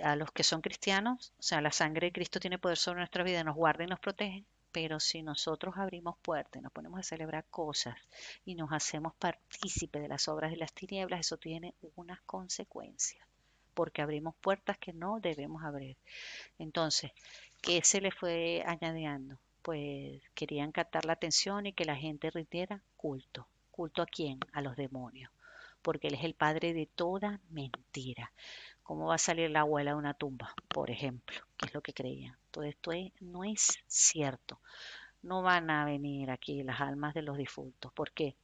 a los que son cristianos, o sea, la sangre de Cristo tiene poder sobre nuestra vida, nos guarda y nos protege, pero si nosotros abrimos puertas y nos ponemos a celebrar cosas y nos hacemos partícipe de las obras de las tinieblas, eso tiene unas consecuencias, porque abrimos puertas que no debemos abrir. Entonces, ¿qué se le fue añadiendo? Pues querían captar la atención y que la gente rindiera culto. ¿Culto a quién? A los demonios, porque él es el padre de toda mentira. ¿Cómo va a salir la abuela de una tumba, por ejemplo? ¿Qué es lo que creían? Todo esto no es cierto. No van a venir aquí las almas de los difuntos. ¿Por qué?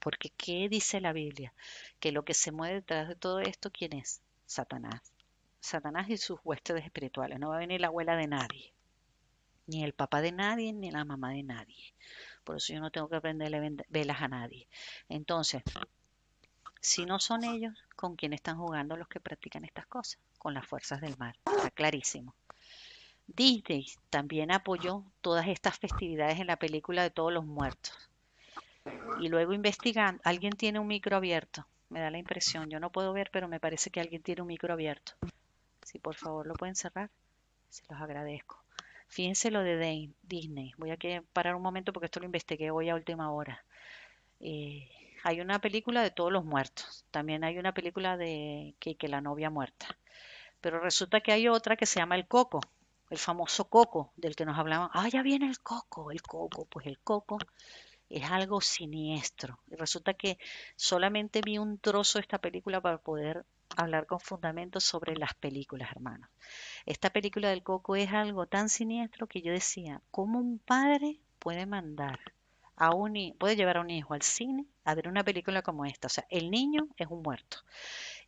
Porque ¿qué dice la Biblia? Que lo que se mueve detrás de todo esto, ¿quién es? Satanás. Satanás y sus huestes espirituales. No va a venir la abuela de nadie, ni el papá de nadie, ni la mamá de nadie. Por eso yo no tengo que prenderle velas a nadie. Entonces, si no son ellos, ¿con quién están jugando los que practican estas cosas? Con las fuerzas del mal. Está clarísimo. Disney también apoyó todas estas festividades en la película de todos los muertos. Y luego investigando, alguien tiene un micro abierto. Me da la impresión, yo no puedo ver, pero me parece que alguien tiene un micro abierto. Si por favor lo pueden cerrar, se los agradezco. Fíjense lo de Disney. Voy a parar un momento porque esto lo investigué hoy a última hora. Eh, Hay una película de todos los muertos. También hay una película de que la novia muerta. Pero resulta que hay otra que se llama El Coco, el famoso Coco del que nos hablaban. Ah, ya viene el Coco, el Coco. Pues el Coco es algo siniestro. Y resulta que solamente vi un trozo de esta película para poder hablar con fundamentos sobre las películas, hermanos. Esta película del Coco es algo tan siniestro que yo decía, ¿cómo un padre puede mandar puede llevar a un hijo al cine a ver una película como esta? O sea, el niño es un muerto,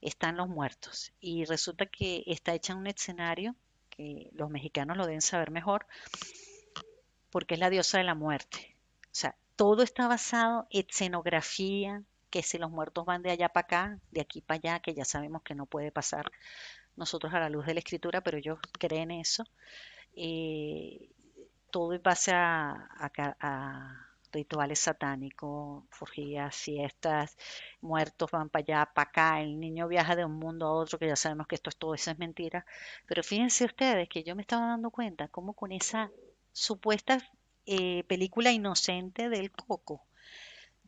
están los muertos y resulta que está hecha en un escenario que los mexicanos lo deben saber mejor porque es la diosa de la muerte. O sea, todo está basado en escenografía, que si los muertos van de allá para acá, de aquí para allá, que ya sabemos que no puede pasar nosotros a la luz de la escritura, pero ellos creen eso. Eh, Todo en base a rituales satánicos, orgías, fiestas, muertos van para allá, para acá, el niño viaja de un mundo a otro, que ya sabemos que todo eso es mentira. Pero fíjense ustedes que yo me estaba dando cuenta cómo con esa supuesta película inocente del Coco,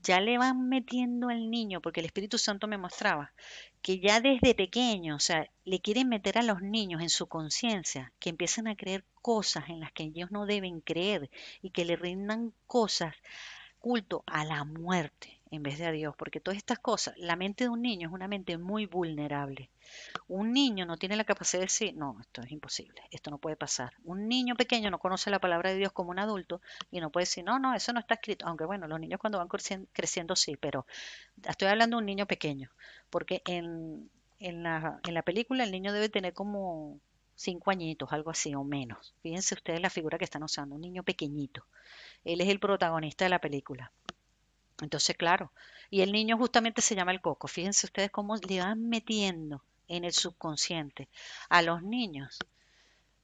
ya le van metiendo al niño, porque el Espíritu Santo me mostraba que ya desde pequeño, o sea, le quieren meter a los niños en su conciencia, que empiezan a creer cosas en las que ellos no deben creer y que le rindan cosas, culto a la muerte en vez de a Dios, porque todas estas cosas, la mente de un niño es una mente muy vulnerable. Un niño no tiene la capacidad de decir, no, esto es imposible, esto no puede pasar. Un niño pequeño no conoce la palabra de Dios como un adulto y no puede decir, no, no, eso no está escrito. Aunque bueno, los niños cuando van creciendo sí, pero estoy hablando de un niño pequeño, porque en la película el niño debe tener como 5 añitos, algo así o menos. Fíjense ustedes la figura que están usando, un niño pequeñito. Él es el protagonista de la película. Entonces, claro, y el niño justamente se llama el Coco. Fíjense ustedes cómo le van metiendo en el subconsciente a los niños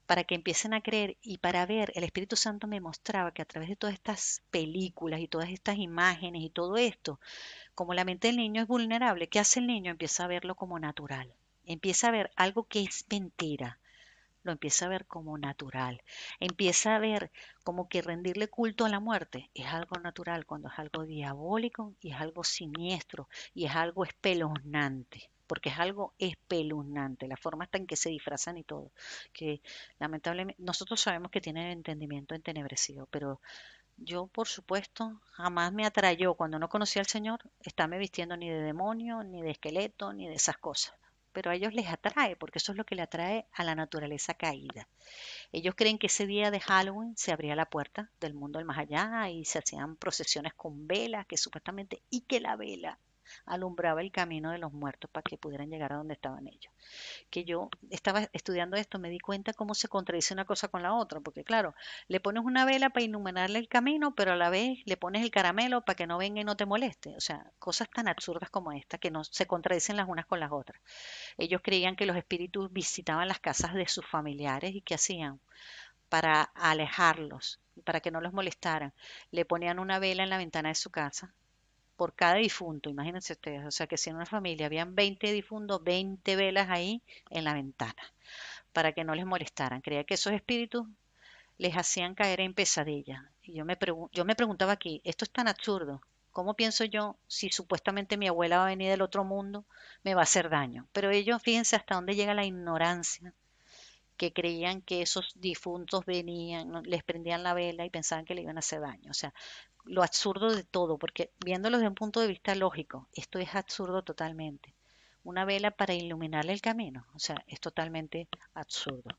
para que empiecen a creer y para ver, el Espíritu Santo me mostraba que a través de todas estas películas y todas estas imágenes y todo esto, como la mente del niño es vulnerable, ¿qué hace el niño? Empieza a verlo como natural, empieza a ver algo que es mentira, lo empieza a ver como natural, empieza a ver como que rendirle culto a la muerte es algo natural cuando es algo diabólico y es algo siniestro y es algo espeluznante, porque es algo espeluznante, la forma hasta en que se disfrazan y todo, que lamentablemente nosotros sabemos que tienen entendimiento entenebrecido, pero yo, por supuesto, jamás me atrayó cuando no conocía al Señor estarme vistiendo ni de demonio, ni de esqueleto, ni de esas cosas. Pero a ellos les atrae, porque eso es lo que le atrae a la naturaleza caída. Ellos creen que ese día de Halloween se abría la puerta del mundo del más allá y se hacían procesiones con velas, que supuestamente, y que la vela alumbraba el camino de los muertos para que pudieran llegar a donde estaban ellos. Que yo estaba estudiando esto, me di cuenta cómo se contradice una cosa con la otra, porque claro, le pones una vela para iluminarle el camino, pero a la vez le pones el caramelo para que no venga y no te moleste. O sea, cosas tan absurdas como esta que no se contradicen las unas con las otras. Ellos creían que los espíritus visitaban las casas de sus familiares y ¿qué hacían? Para alejarlos, para que no los molestaran. Le ponían una vela en la ventana de su casa por cada difunto, imagínense ustedes, o sea que si en una familia habían 20 difuntos, 20 velas ahí en la ventana, para que no les molestaran. Creía que esos espíritus les hacían caer en pesadillas. Y yo me preguntaba aquí, esto es tan absurdo. ¿Cómo pienso yo si supuestamente mi abuela va a venir del otro mundo, me va a hacer daño? Pero ellos, fíjense hasta dónde llega la ignorancia, que creían que esos difuntos venían, les prendían la vela y pensaban que le iban a hacer daño. O sea, lo absurdo de todo, porque viéndolo desde un punto de vista lógico, esto es absurdo totalmente. Una vela para iluminarle el camino, o sea, es totalmente absurdo.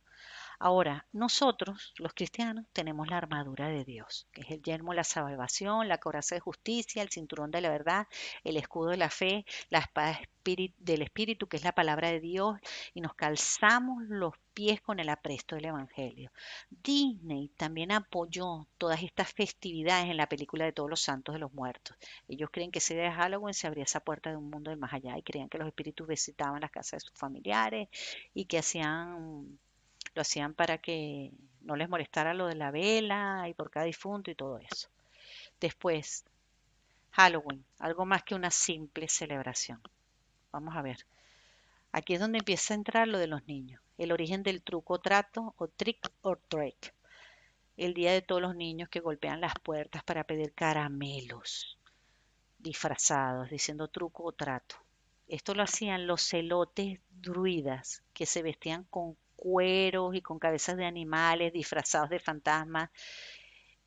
Ahora, nosotros, los cristianos, tenemos la armadura de Dios, que es el yelmo de la salvación, la coraza de justicia, el cinturón de la verdad, el escudo de la fe, la espada del Espíritu, que es la palabra de Dios, y nos calzamos los pies con el apresto del Evangelio. Disney también apoyó todas estas festividades en la película de Todos los Santos de los Muertos. Ellos creen que ese día de Halloween se abría esa puerta de un mundo del más allá y creían que los espíritus visitaban las casas de sus familiares y que lo hacían para que no les molestara lo de la vela y por cada difunto y todo eso. Después, Halloween, algo más que una simple celebración. Vamos a ver. Aquí es donde empieza a entrar lo de los niños. El origen del truco o trato o trick or treat. El día de todos los niños que golpean las puertas para pedir caramelos disfrazados, diciendo truco o trato. Esto lo hacían los celotes druidas, que se vestían con cueros y con cabezas de animales disfrazados de fantasmas,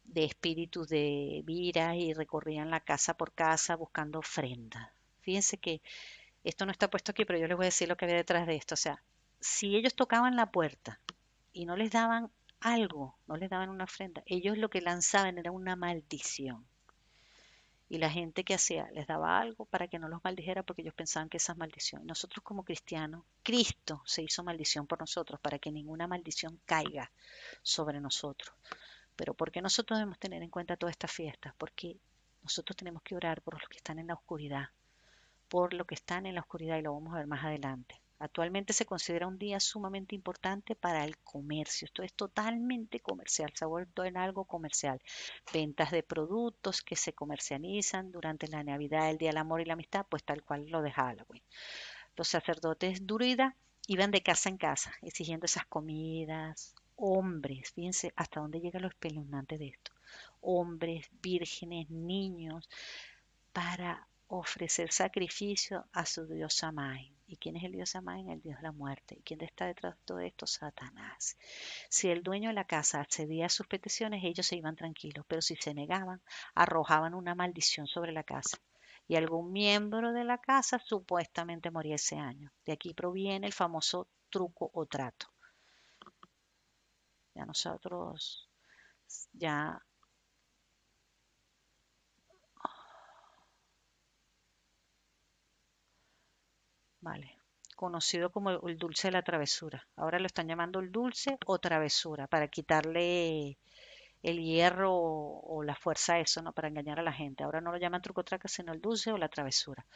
de espíritus de viras y recorrían la casa por casa buscando ofrendas. Fíjense que esto no está puesto aquí, pero yo les voy a decir lo que había detrás de esto. O sea, si ellos tocaban la puerta y no les daban algo, no les daban una ofrenda, ellos lo que lanzaban era una maldición. Y la gente que hacía les daba algo para que no los maldijera porque ellos pensaban que esas maldiciones. Nosotros como cristianos, Cristo se hizo maldición por nosotros para que ninguna maldición caiga sobre nosotros. Pero ¿por qué nosotros debemos tener en cuenta todas estas fiestas? Porque nosotros tenemos que orar por los que están en la oscuridad, por los que están en la oscuridad y lo vamos a ver más adelante. Actualmente se considera un día sumamente importante para el comercio. Esto es totalmente comercial, se ha vuelto en algo comercial. Ventas de productos que se comercializan durante la Navidad, el Día del Amor y la Amistad, pues tal cual lo de Halloween. Los sacerdotes druidas iban de casa en casa exigiendo esas comidas. Hombres, fíjense hasta dónde llega lo espeluznante de esto. Hombres, vírgenes, niños, para ofrecer sacrificio a su diosa Main. ¿Y quién es el dios Main? El dios de la muerte. ¿Y quién está detrás de todo esto? Satanás. Si el dueño de la casa accedía a sus peticiones, ellos se iban tranquilos, pero si se negaban, arrojaban una maldición sobre la casa. Y algún miembro de la casa supuestamente moría ese año. De aquí proviene el famoso truco o trato. Ya nosotros, ya, vale, conocido como el dulce de la travesura. Ahora lo están llamando el dulce o travesura para quitarle el hierro o la fuerza a eso, ¿no? Para engañar a la gente. Ahora no lo llaman truco traca, sino el dulce o la travesura.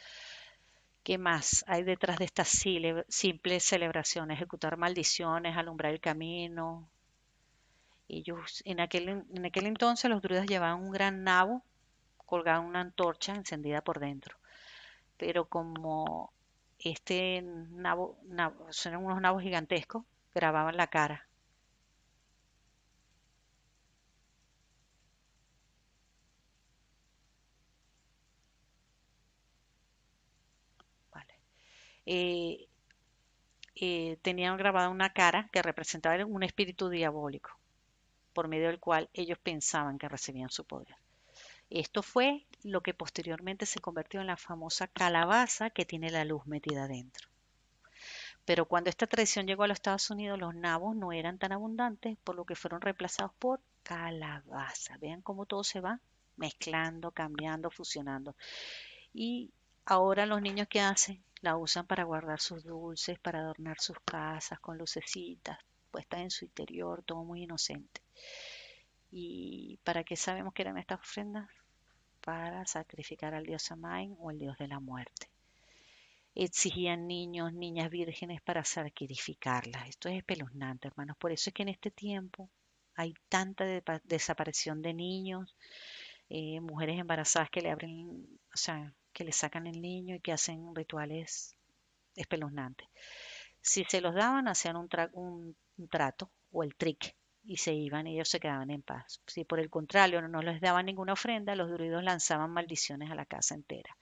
¿Qué más hay detrás de esta simple celebración? Ejecutar maldiciones, alumbrar el camino. Ellos, en aquel entonces los druidas llevaban un gran nabo, colgaban una antorcha encendida por dentro. Pero como este son unos nabos gigantescos, grababan la cara. ¿Vale? Eh, Tenían grabada una cara que representaba un espíritu diabólico, por medio del cual ellos pensaban que recibían su poder. Esto fue lo que posteriormente se convirtió en la famosa calabaza que tiene la luz metida dentro. Pero cuando esta tradición llegó a los Estados Unidos, los nabos no eran tan abundantes, por lo que fueron reemplazados por calabaza. Vean cómo todo se va mezclando, cambiando, fusionando. Y ahora los niños que hacen, la usan para guardar sus dulces, para adornar sus casas con lucecitas puestas en su interior, todo muy inocente. ¿Y para qué sabemos que eran estas ofrendas? Para sacrificar al dios Samain o el dios de la muerte. Exigían niños, niñas vírgenes para sacrificarlas. Esto es espeluznante, hermanos. Por eso es que en este tiempo hay tanta desaparición de niños, mujeres embarazadas que le abren o sea, que le sacan el niño y que hacen rituales espeluznantes. Si se los daban, hacían un trato o el trick y se iban y ellos se quedaban en paz. Si por el contrario no les daban ninguna ofrenda, los druidos lanzaban maldiciones a la casa entera.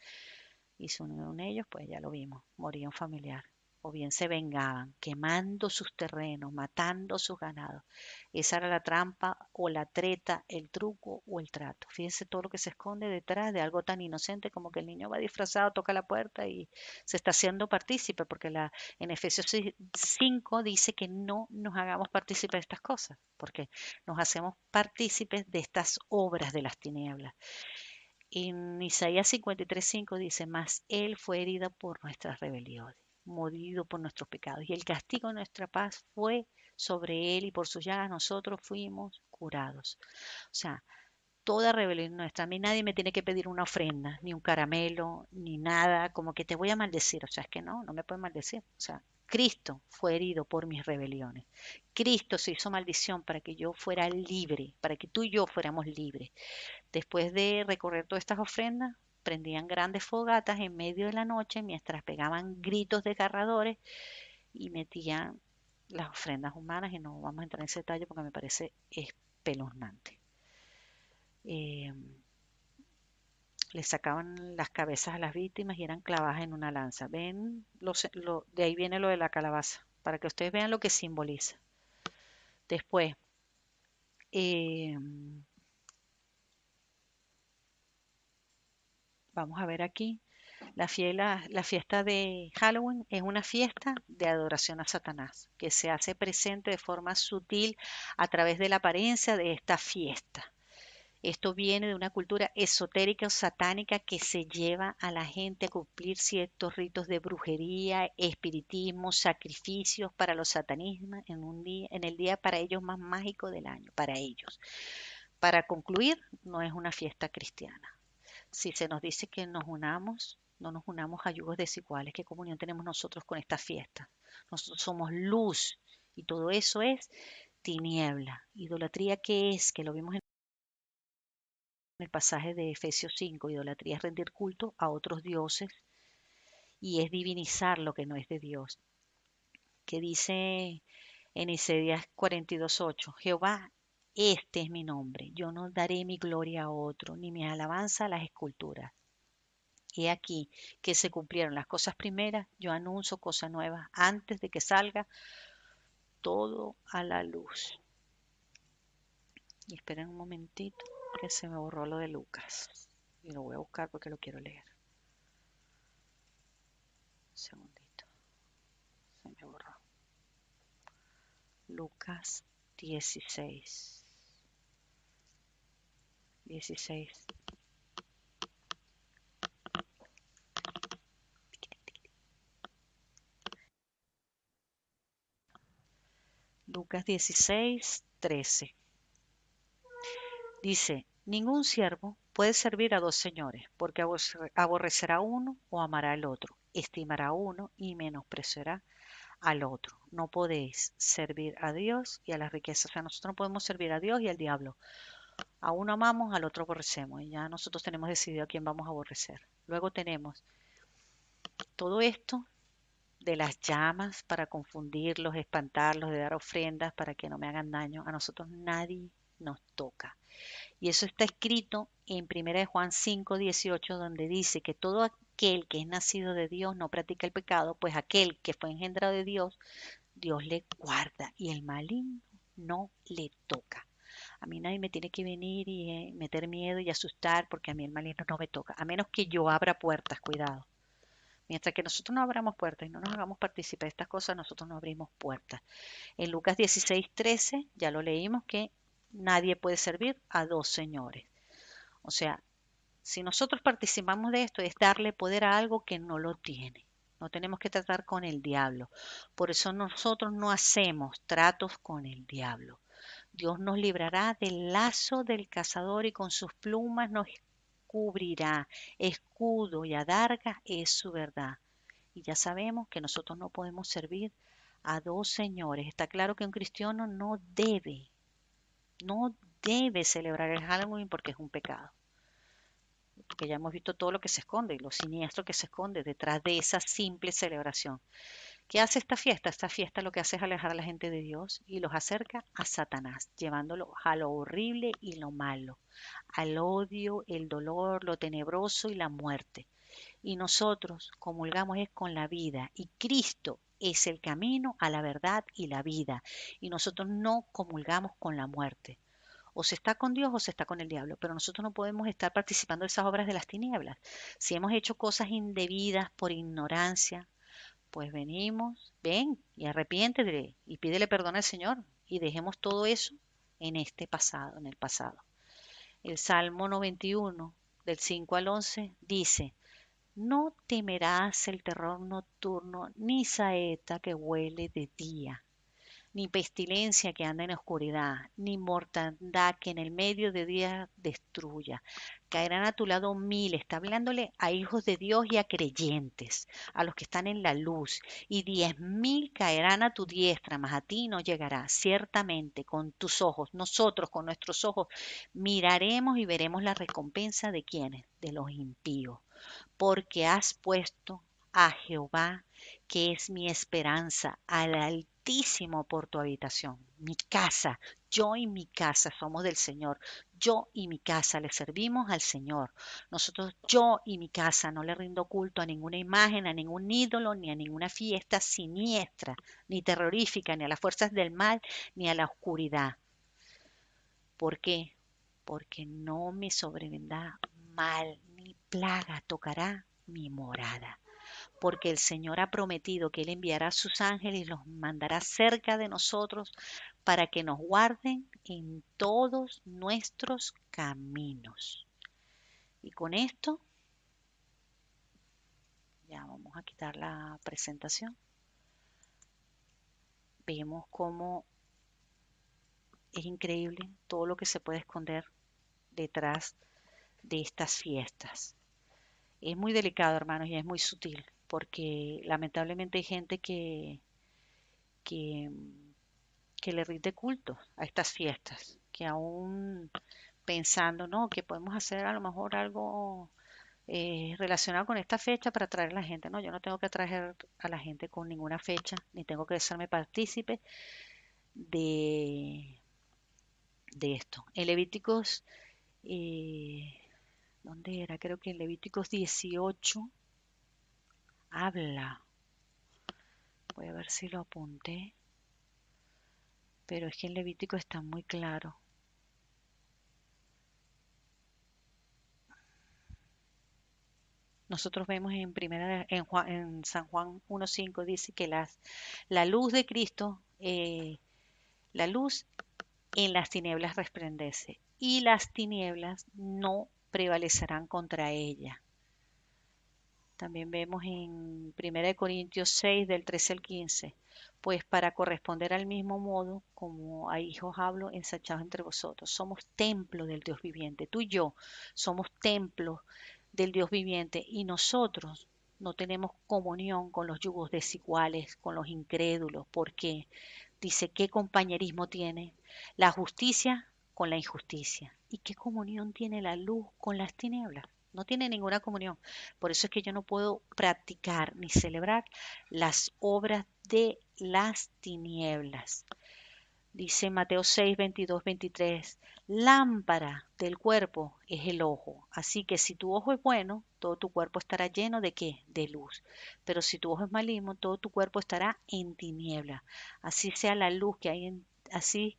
Y si uno de ellos, pues ya lo vimos, moría un familiar. O bien se vengaban, quemando sus terrenos, matando sus ganados. Esa era la trampa o la treta, el truco o el trato. Fíjense todo lo que se esconde detrás de algo tan inocente como que el niño va disfrazado, toca la puerta y se está haciendo partícipe, porque en Efesios 5 dice que no nos hagamos partícipes de estas cosas, porque nos hacemos partícipes de estas obras de las tinieblas. En Isaías 53:5 dice, mas Él fue herido por nuestras rebeliones, molido por nuestros pecados, y el castigo de nuestra paz fue sobre Él, y por sus llagas nosotros fuimos curados. O sea, toda rebelión nuestra. A mí nadie me tiene que pedir una ofrenda, ni un caramelo, ni nada, como que te voy a maldecir. O sea, es que no, no me pueden maldecir. O sea, Cristo fue herido por mis rebeliones. Cristo se hizo maldición para que yo fuera libre, para que tú y yo fuéramos libres. Después de recorrer todas estas ofrendas, prendían grandes fogatas en medio de la noche mientras pegaban gritos desgarradores y metían las ofrendas humanas, y no vamos a entrar en ese detalle porque me parece espeluznante. Eh, Le sacaban las cabezas a las víctimas y eran clavadas en una lanza. Ven, de ahí viene lo de la calabaza, para que ustedes vean lo que simboliza. Después, eh, vamos a ver aquí. La fiesta de Halloween es una fiesta de adoración a Satanás, que se hace presente de forma sutil a través de la apariencia de esta fiesta. Esto viene de una cultura esotérica o satánica que se lleva a la gente a cumplir ciertos ritos de brujería, espiritismo, sacrificios para los satanismos en el día para ellos más mágico del año, para ellos. Para concluir, no es una fiesta cristiana. Si se nos dice que nos unamos, no nos unamos a yugos desiguales. ¿Qué comunión tenemos nosotros con esta fiesta? Nosotros somos luz y todo eso es tiniebla. Idolatría, ¿qué es? Que lo vimos en el pasaje de Efesios 5. Idolatría es rendir culto a otros dioses y es divinizar lo que no es de Dios. Que dice en Isaías 42:8, Jehová, este es mi nombre, yo no daré mi gloria a otro, ni mi alabanza a las esculturas. He aquí que se cumplieron las cosas primeras, yo anuncio cosas nuevas antes de que salga todo a la luz. Y esperen un momentito que se me borró lo de Lucas. Y lo voy a buscar porque lo quiero leer. Un segundito. Se me borró. Lucas 16. 16. Lucas 16:13. Dice, ningún siervo puede servir a dos señores, porque aborrecerá a uno o amará al otro, estimará a uno y menospreciará al otro. No podéis servir a Dios y a las riquezas. O sea, nosotros no podemos servir a Dios y al diablo. A uno amamos, al otro aborrecemos. Y ya nosotros tenemos decidido a quién vamos a aborrecer. Luego tenemos todo esto de las llamas para confundirlos, espantarlos, de dar ofrendas para que no me hagan daño. A nosotros nadie nos toca. Y eso está escrito en 1 Juan 5:18, donde dice que todo aquel que es nacido de Dios no practica el pecado, pues aquel que fue engendrado de Dios, Dios le guarda y el maligno no le toca. A mí nadie me tiene que venir y meter miedo y asustar porque a mí el maligno no me toca, a menos que yo abra puertas, cuidado. Mientras que nosotros no abramos puertas y no nos hagamos partícipes de estas cosas, nosotros no abrimos puertas. En Lucas 16:13 ya lo leímos que nadie puede servir a dos señores. O sea, si nosotros participamos de esto es darle poder a algo que no lo tiene. No tenemos que tratar con el diablo. Por eso nosotros no hacemos tratos con el diablo. Dios nos librará del lazo del cazador y con sus plumas nos cubrirá. Escudo y adarga es su verdad. Y ya sabemos que nosotros no podemos servir a dos señores. Está claro que un cristiano no debe celebrar el Halloween porque es un pecado. porque ya hemos visto todo lo que se esconde y lo siniestro que se esconde detrás de esa simple celebración. ¿Qué hace esta fiesta? Esta fiesta lo que hace es alejar a la gente de Dios y los acerca a Satanás, llevándolo a lo horrible y lo malo, al odio, el dolor, lo tenebroso y la muerte. Y nosotros comulgamos es con la vida y Cristo es el camino a la verdad y la vida. Y nosotros no comulgamos con la muerte. O se está con Dios o se está con el diablo, pero nosotros no podemos estar participando de esas obras de las tinieblas. Si hemos hecho cosas indebidas por ignorancia, pues venimos, ven y arrepiéntete y pídele perdón al Señor y dejemos todo eso en este pasado, en el pasado. El Salmo 91, del 5 al 11, dice: no temerás el terror nocturno, ni saeta que huele de día, ni pestilencia que anda en oscuridad, ni mortandad que en el medio de día destruya. Caerán a tu lado mil, está hablándole a hijos de Dios y a creyentes, a los que están en la luz, y 10.000 caerán a tu diestra, mas a ti no llegará. Ciertamente con tus ojos, nosotros con nuestros ojos, miraremos y veremos la recompensa de quienes, de los impíos, porque has puesto a Jehová, que es mi esperanza, al Altísimo por tu habitación. Mi casa, yo y mi casa somos del Señor. Yo y mi casa le servimos al Señor. Nosotros, yo y mi casa, no le rindo culto a ninguna imagen, a ningún ídolo, ni a ninguna fiesta siniestra, ni terrorífica, ni a las fuerzas del mal, ni a la oscuridad. ¿Por qué? Porque no me sobrevendrá mal, ni plaga tocará mi morada. Porque el Señor ha prometido que Él enviará a sus ángeles y los mandará cerca de nosotros para que nos guarden en todos nuestros caminos. Y con esto ya vamos a quitar la presentación. Vemos cómo es increíble todo lo que se puede esconder detrás de estas fiestas. Es muy delicado, hermanos, y es muy sutil, porque lamentablemente hay gente que, que le rinde culto a estas fiestas, que aún pensando, no, que podemos hacer a lo mejor algo relacionado con esta fecha para atraer a la gente. No, yo no tengo que atraer a la gente con ninguna fecha, ni tengo que hacerme partícipe de, de esto. En Levíticos, ¿dónde era? Creo que en Levíticos 18 habla. Voy a ver si lo apunté. Pero es que en Levítico está muy claro. Nosotros vemos en San Juan 1.5 dice que la luz de Cristo, la luz en las tinieblas resplandece y las tinieblas no prevalecerán contra ella. También vemos en 1 Corintios 6 del 13 al 15, pues para corresponder al mismo modo como a hijos hablo ensachados entre vosotros, somos templo del Dios viviente. Tú y yo somos templos del Dios viviente y nosotros no tenemos comunión con los yugos desiguales, con los incrédulos, porque dice, ¿qué compañerismo tiene la justicia con la injusticia? ¿Y qué comunión tiene la luz con las tinieblas? No tiene ninguna comunión. Por eso es que yo no puedo practicar ni celebrar las obras de las tinieblas. Dice Mateo 6, 22, 23, lámpara del cuerpo es el ojo. Así que si tu ojo es bueno, todo tu cuerpo estará lleno de ¿qué? De luz. Pero si tu ojo es maligno, todo tu cuerpo estará en tiniebla. Así sea la luz que hay así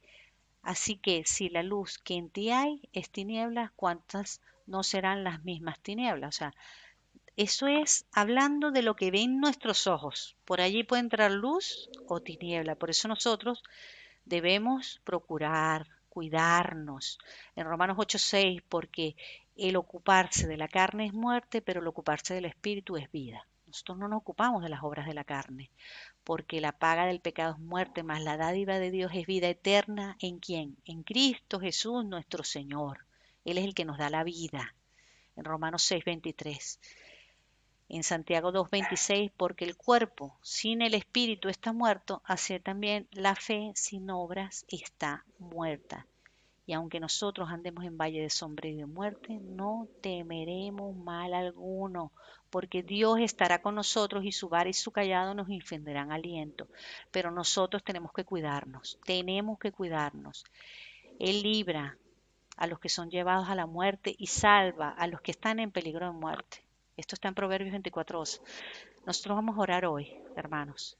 que si la luz que en ti hay es tinieblas, ¿cuántas no serán las mismas tinieblas? O sea, eso es hablando de lo que ven nuestros ojos. Por allí puede entrar luz o tiniebla. Por eso nosotros debemos procurar, cuidarnos. En Romanos 8:6, porque el ocuparse de la carne es muerte, pero el ocuparse del espíritu es vida. Nosotros no nos ocupamos de las obras de la carne, porque la paga del pecado es muerte, mas la dádiva de Dios es vida eterna. ¿En quién? En Cristo Jesús nuestro Señor. Él es el que nos da la vida. En Romanos 6:23. En Santiago 2:26, porque el cuerpo sin el espíritu está muerto, así también la fe sin obras está muerta. Y aunque nosotros andemos en valle de sombra y de muerte, no temeremos mal alguno, porque Dios estará con nosotros y su vara y su callado nos infundirán aliento. Pero nosotros tenemos que cuidarnos, tenemos que cuidarnos. Él libra a los que son llevados a la muerte y salva a los que están en peligro de muerte. Esto está en Proverbios 24:12. Nosotros vamos a orar hoy, hermanos,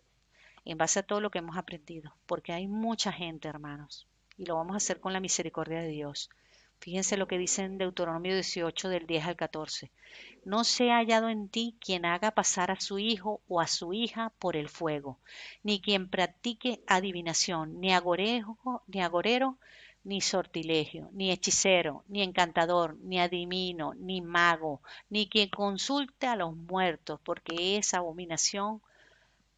en base a todo lo que hemos aprendido, porque hay mucha gente, hermanos, y lo vamos a hacer con la misericordia de Dios. Fíjense lo que dice en Deuteronomio 18 del 10 al 14. No se ha hallado en ti quien haga pasar a su hijo o a su hija por el fuego, ni quien practique adivinación, ni agorero, ni sortilegio, ni hechicero, ni encantador, ni adivino, ni mago, ni quien consulte a los muertos, porque es abominación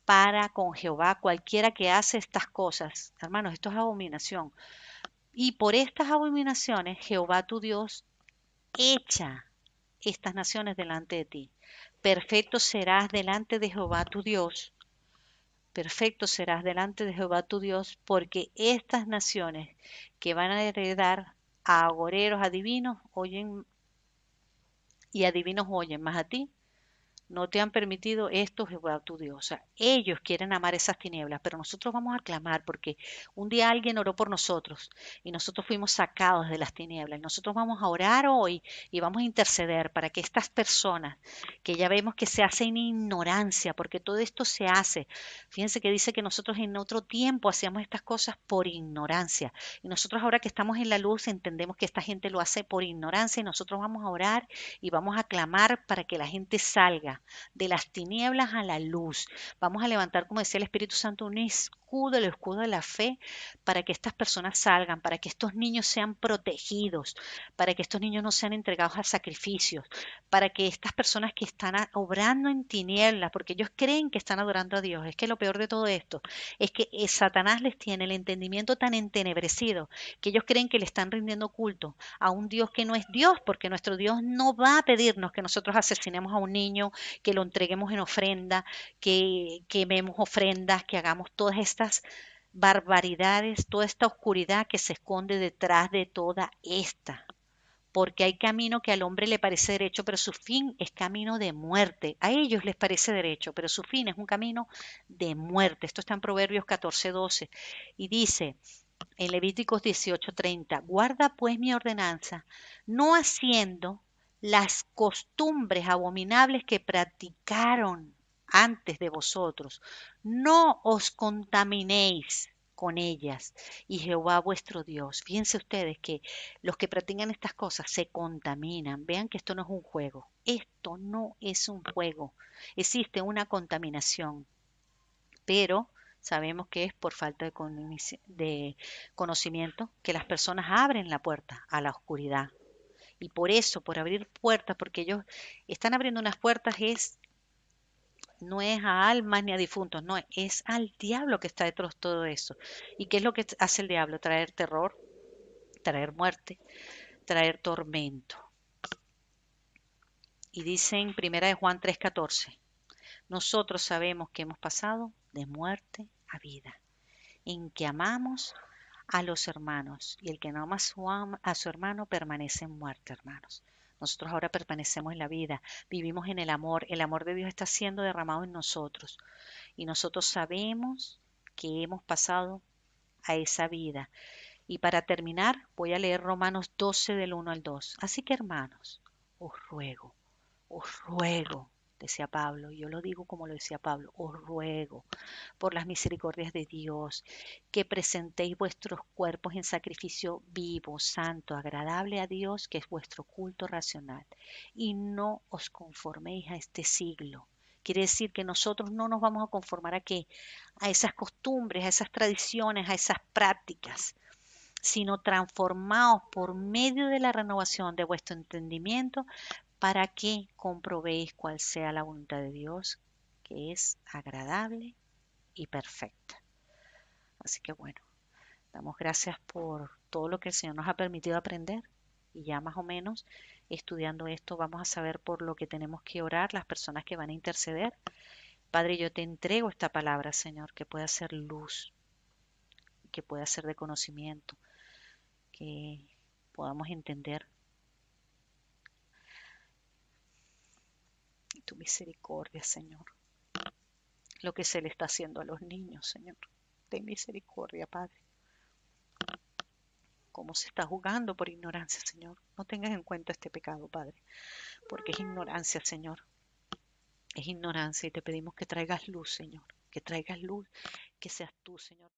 para con Jehová cualquiera que hace estas cosas. Hermanos, esto es abominación. Y por estas abominaciones Jehová tu Dios echa estas naciones delante de ti. Perfecto serás delante de Jehová tu Dios. Perfecto serás delante de Jehová tu Dios, porque estas naciones que van a heredar a agoreros, adivinos, oyen y adivinos oyen, más a ti no te han permitido esto, Jehová tu Dios. O sea, ellos quieren amar esas tinieblas, pero nosotros vamos a clamar porque un día alguien oró por nosotros y nosotros fuimos sacados de las tinieblas. Y nosotros vamos a orar hoy y vamos a interceder para que estas personas, que ya vemos que se hace en ignorancia, porque todo esto se hace. Fíjense que dice que nosotros en otro tiempo hacíamos estas cosas por ignorancia. Y nosotros ahora que estamos en la luz entendemos que esta gente lo hace por ignorancia y nosotros vamos a orar y vamos a clamar para que la gente salga de las tinieblas a la luz. Vamos a levantar, como decía el Espíritu Santo, un escudo, el escudo de la fe, para que estas personas salgan, para que estos niños sean protegidos, para que estos niños no sean entregados a sacrificios, para que estas personas que están obrando en tinieblas, porque ellos creen que están adorando a Dios. Es que lo peor de todo esto es que Satanás les tiene el entendimiento tan entenebrecido que ellos creen que le están rindiendo culto a un Dios que no es Dios, porque nuestro Dios no va a pedirnos que nosotros asesinemos a un niño, que lo entreguemos en ofrenda, que quememos ofrendas, que hagamos todas estas barbaridades, toda esta oscuridad que se esconde detrás de toda esta. Porque hay camino que al hombre le parece derecho, pero su fin es camino de muerte. A ellos les parece derecho, pero su fin es un camino de muerte. Esto está en Proverbios 14:12. Y dice, en Levíticos 18:30, guarda pues mi ordenanza, no haciendo las costumbres abominables que practicaron antes de vosotros, no os contaminéis con ellas, y Jehová vuestro Dios. Fíjense ustedes que los que practican estas cosas se contaminan. Vean que esto no es un juego, esto no es un juego, existe una contaminación, pero sabemos que es por falta de conocimiento que las personas abren la puerta a la oscuridad. Y por eso, por abrir puertas, porque ellos están abriendo unas puertas, no es a almas ni a difuntos, no, es al diablo que está detrás de todo eso. ¿Y qué es lo que hace el diablo? Traer terror, traer muerte, traer tormento. Y dice en 1 de Juan 3:14, nosotros sabemos que hemos pasado de muerte a vida, en que amamos a los hermanos, y el que no ama a su hermano permanece en muerte, hermanos. Nosotros ahora permanecemos en la vida, vivimos en el amor de Dios está siendo derramado en nosotros y nosotros sabemos que hemos pasado a esa vida. Y para terminar, voy a leer Romanos 12 del 1 al 2. Así que hermanos, os ruego, decía Pablo, y yo lo digo como lo decía Pablo, os ruego por las misericordias de Dios, que presentéis vuestros cuerpos en sacrificio vivo, santo, agradable a Dios, que es vuestro culto racional, y no os conforméis a este siglo. Quiere decir que nosotros no nos vamos a conformar a qué, a esas costumbres, a esas tradiciones, a esas prácticas, sino transformaos por medio de la renovación de vuestro entendimiento para que comprobéis cuál sea la voluntad de Dios, que es agradable y perfecta. Así que bueno, damos gracias por todo lo que el Señor nos ha permitido aprender y ya más o menos estudiando esto vamos a saber por lo que tenemos que orar, las personas que van a interceder. Padre, yo te entrego esta palabra, Señor, que pueda ser luz, que pueda ser de conocimiento, que podamos entender tu misericordia, Señor. Lo que se le está haciendo a los niños, Señor. Ten misericordia, Padre. Cómo se está jugando por ignorancia, Señor. No tengas en cuenta este pecado, Padre, porque es ignorancia, Señor. Es ignorancia y te pedimos que traigas luz, Señor. Que traigas luz, que seas tú, Señor.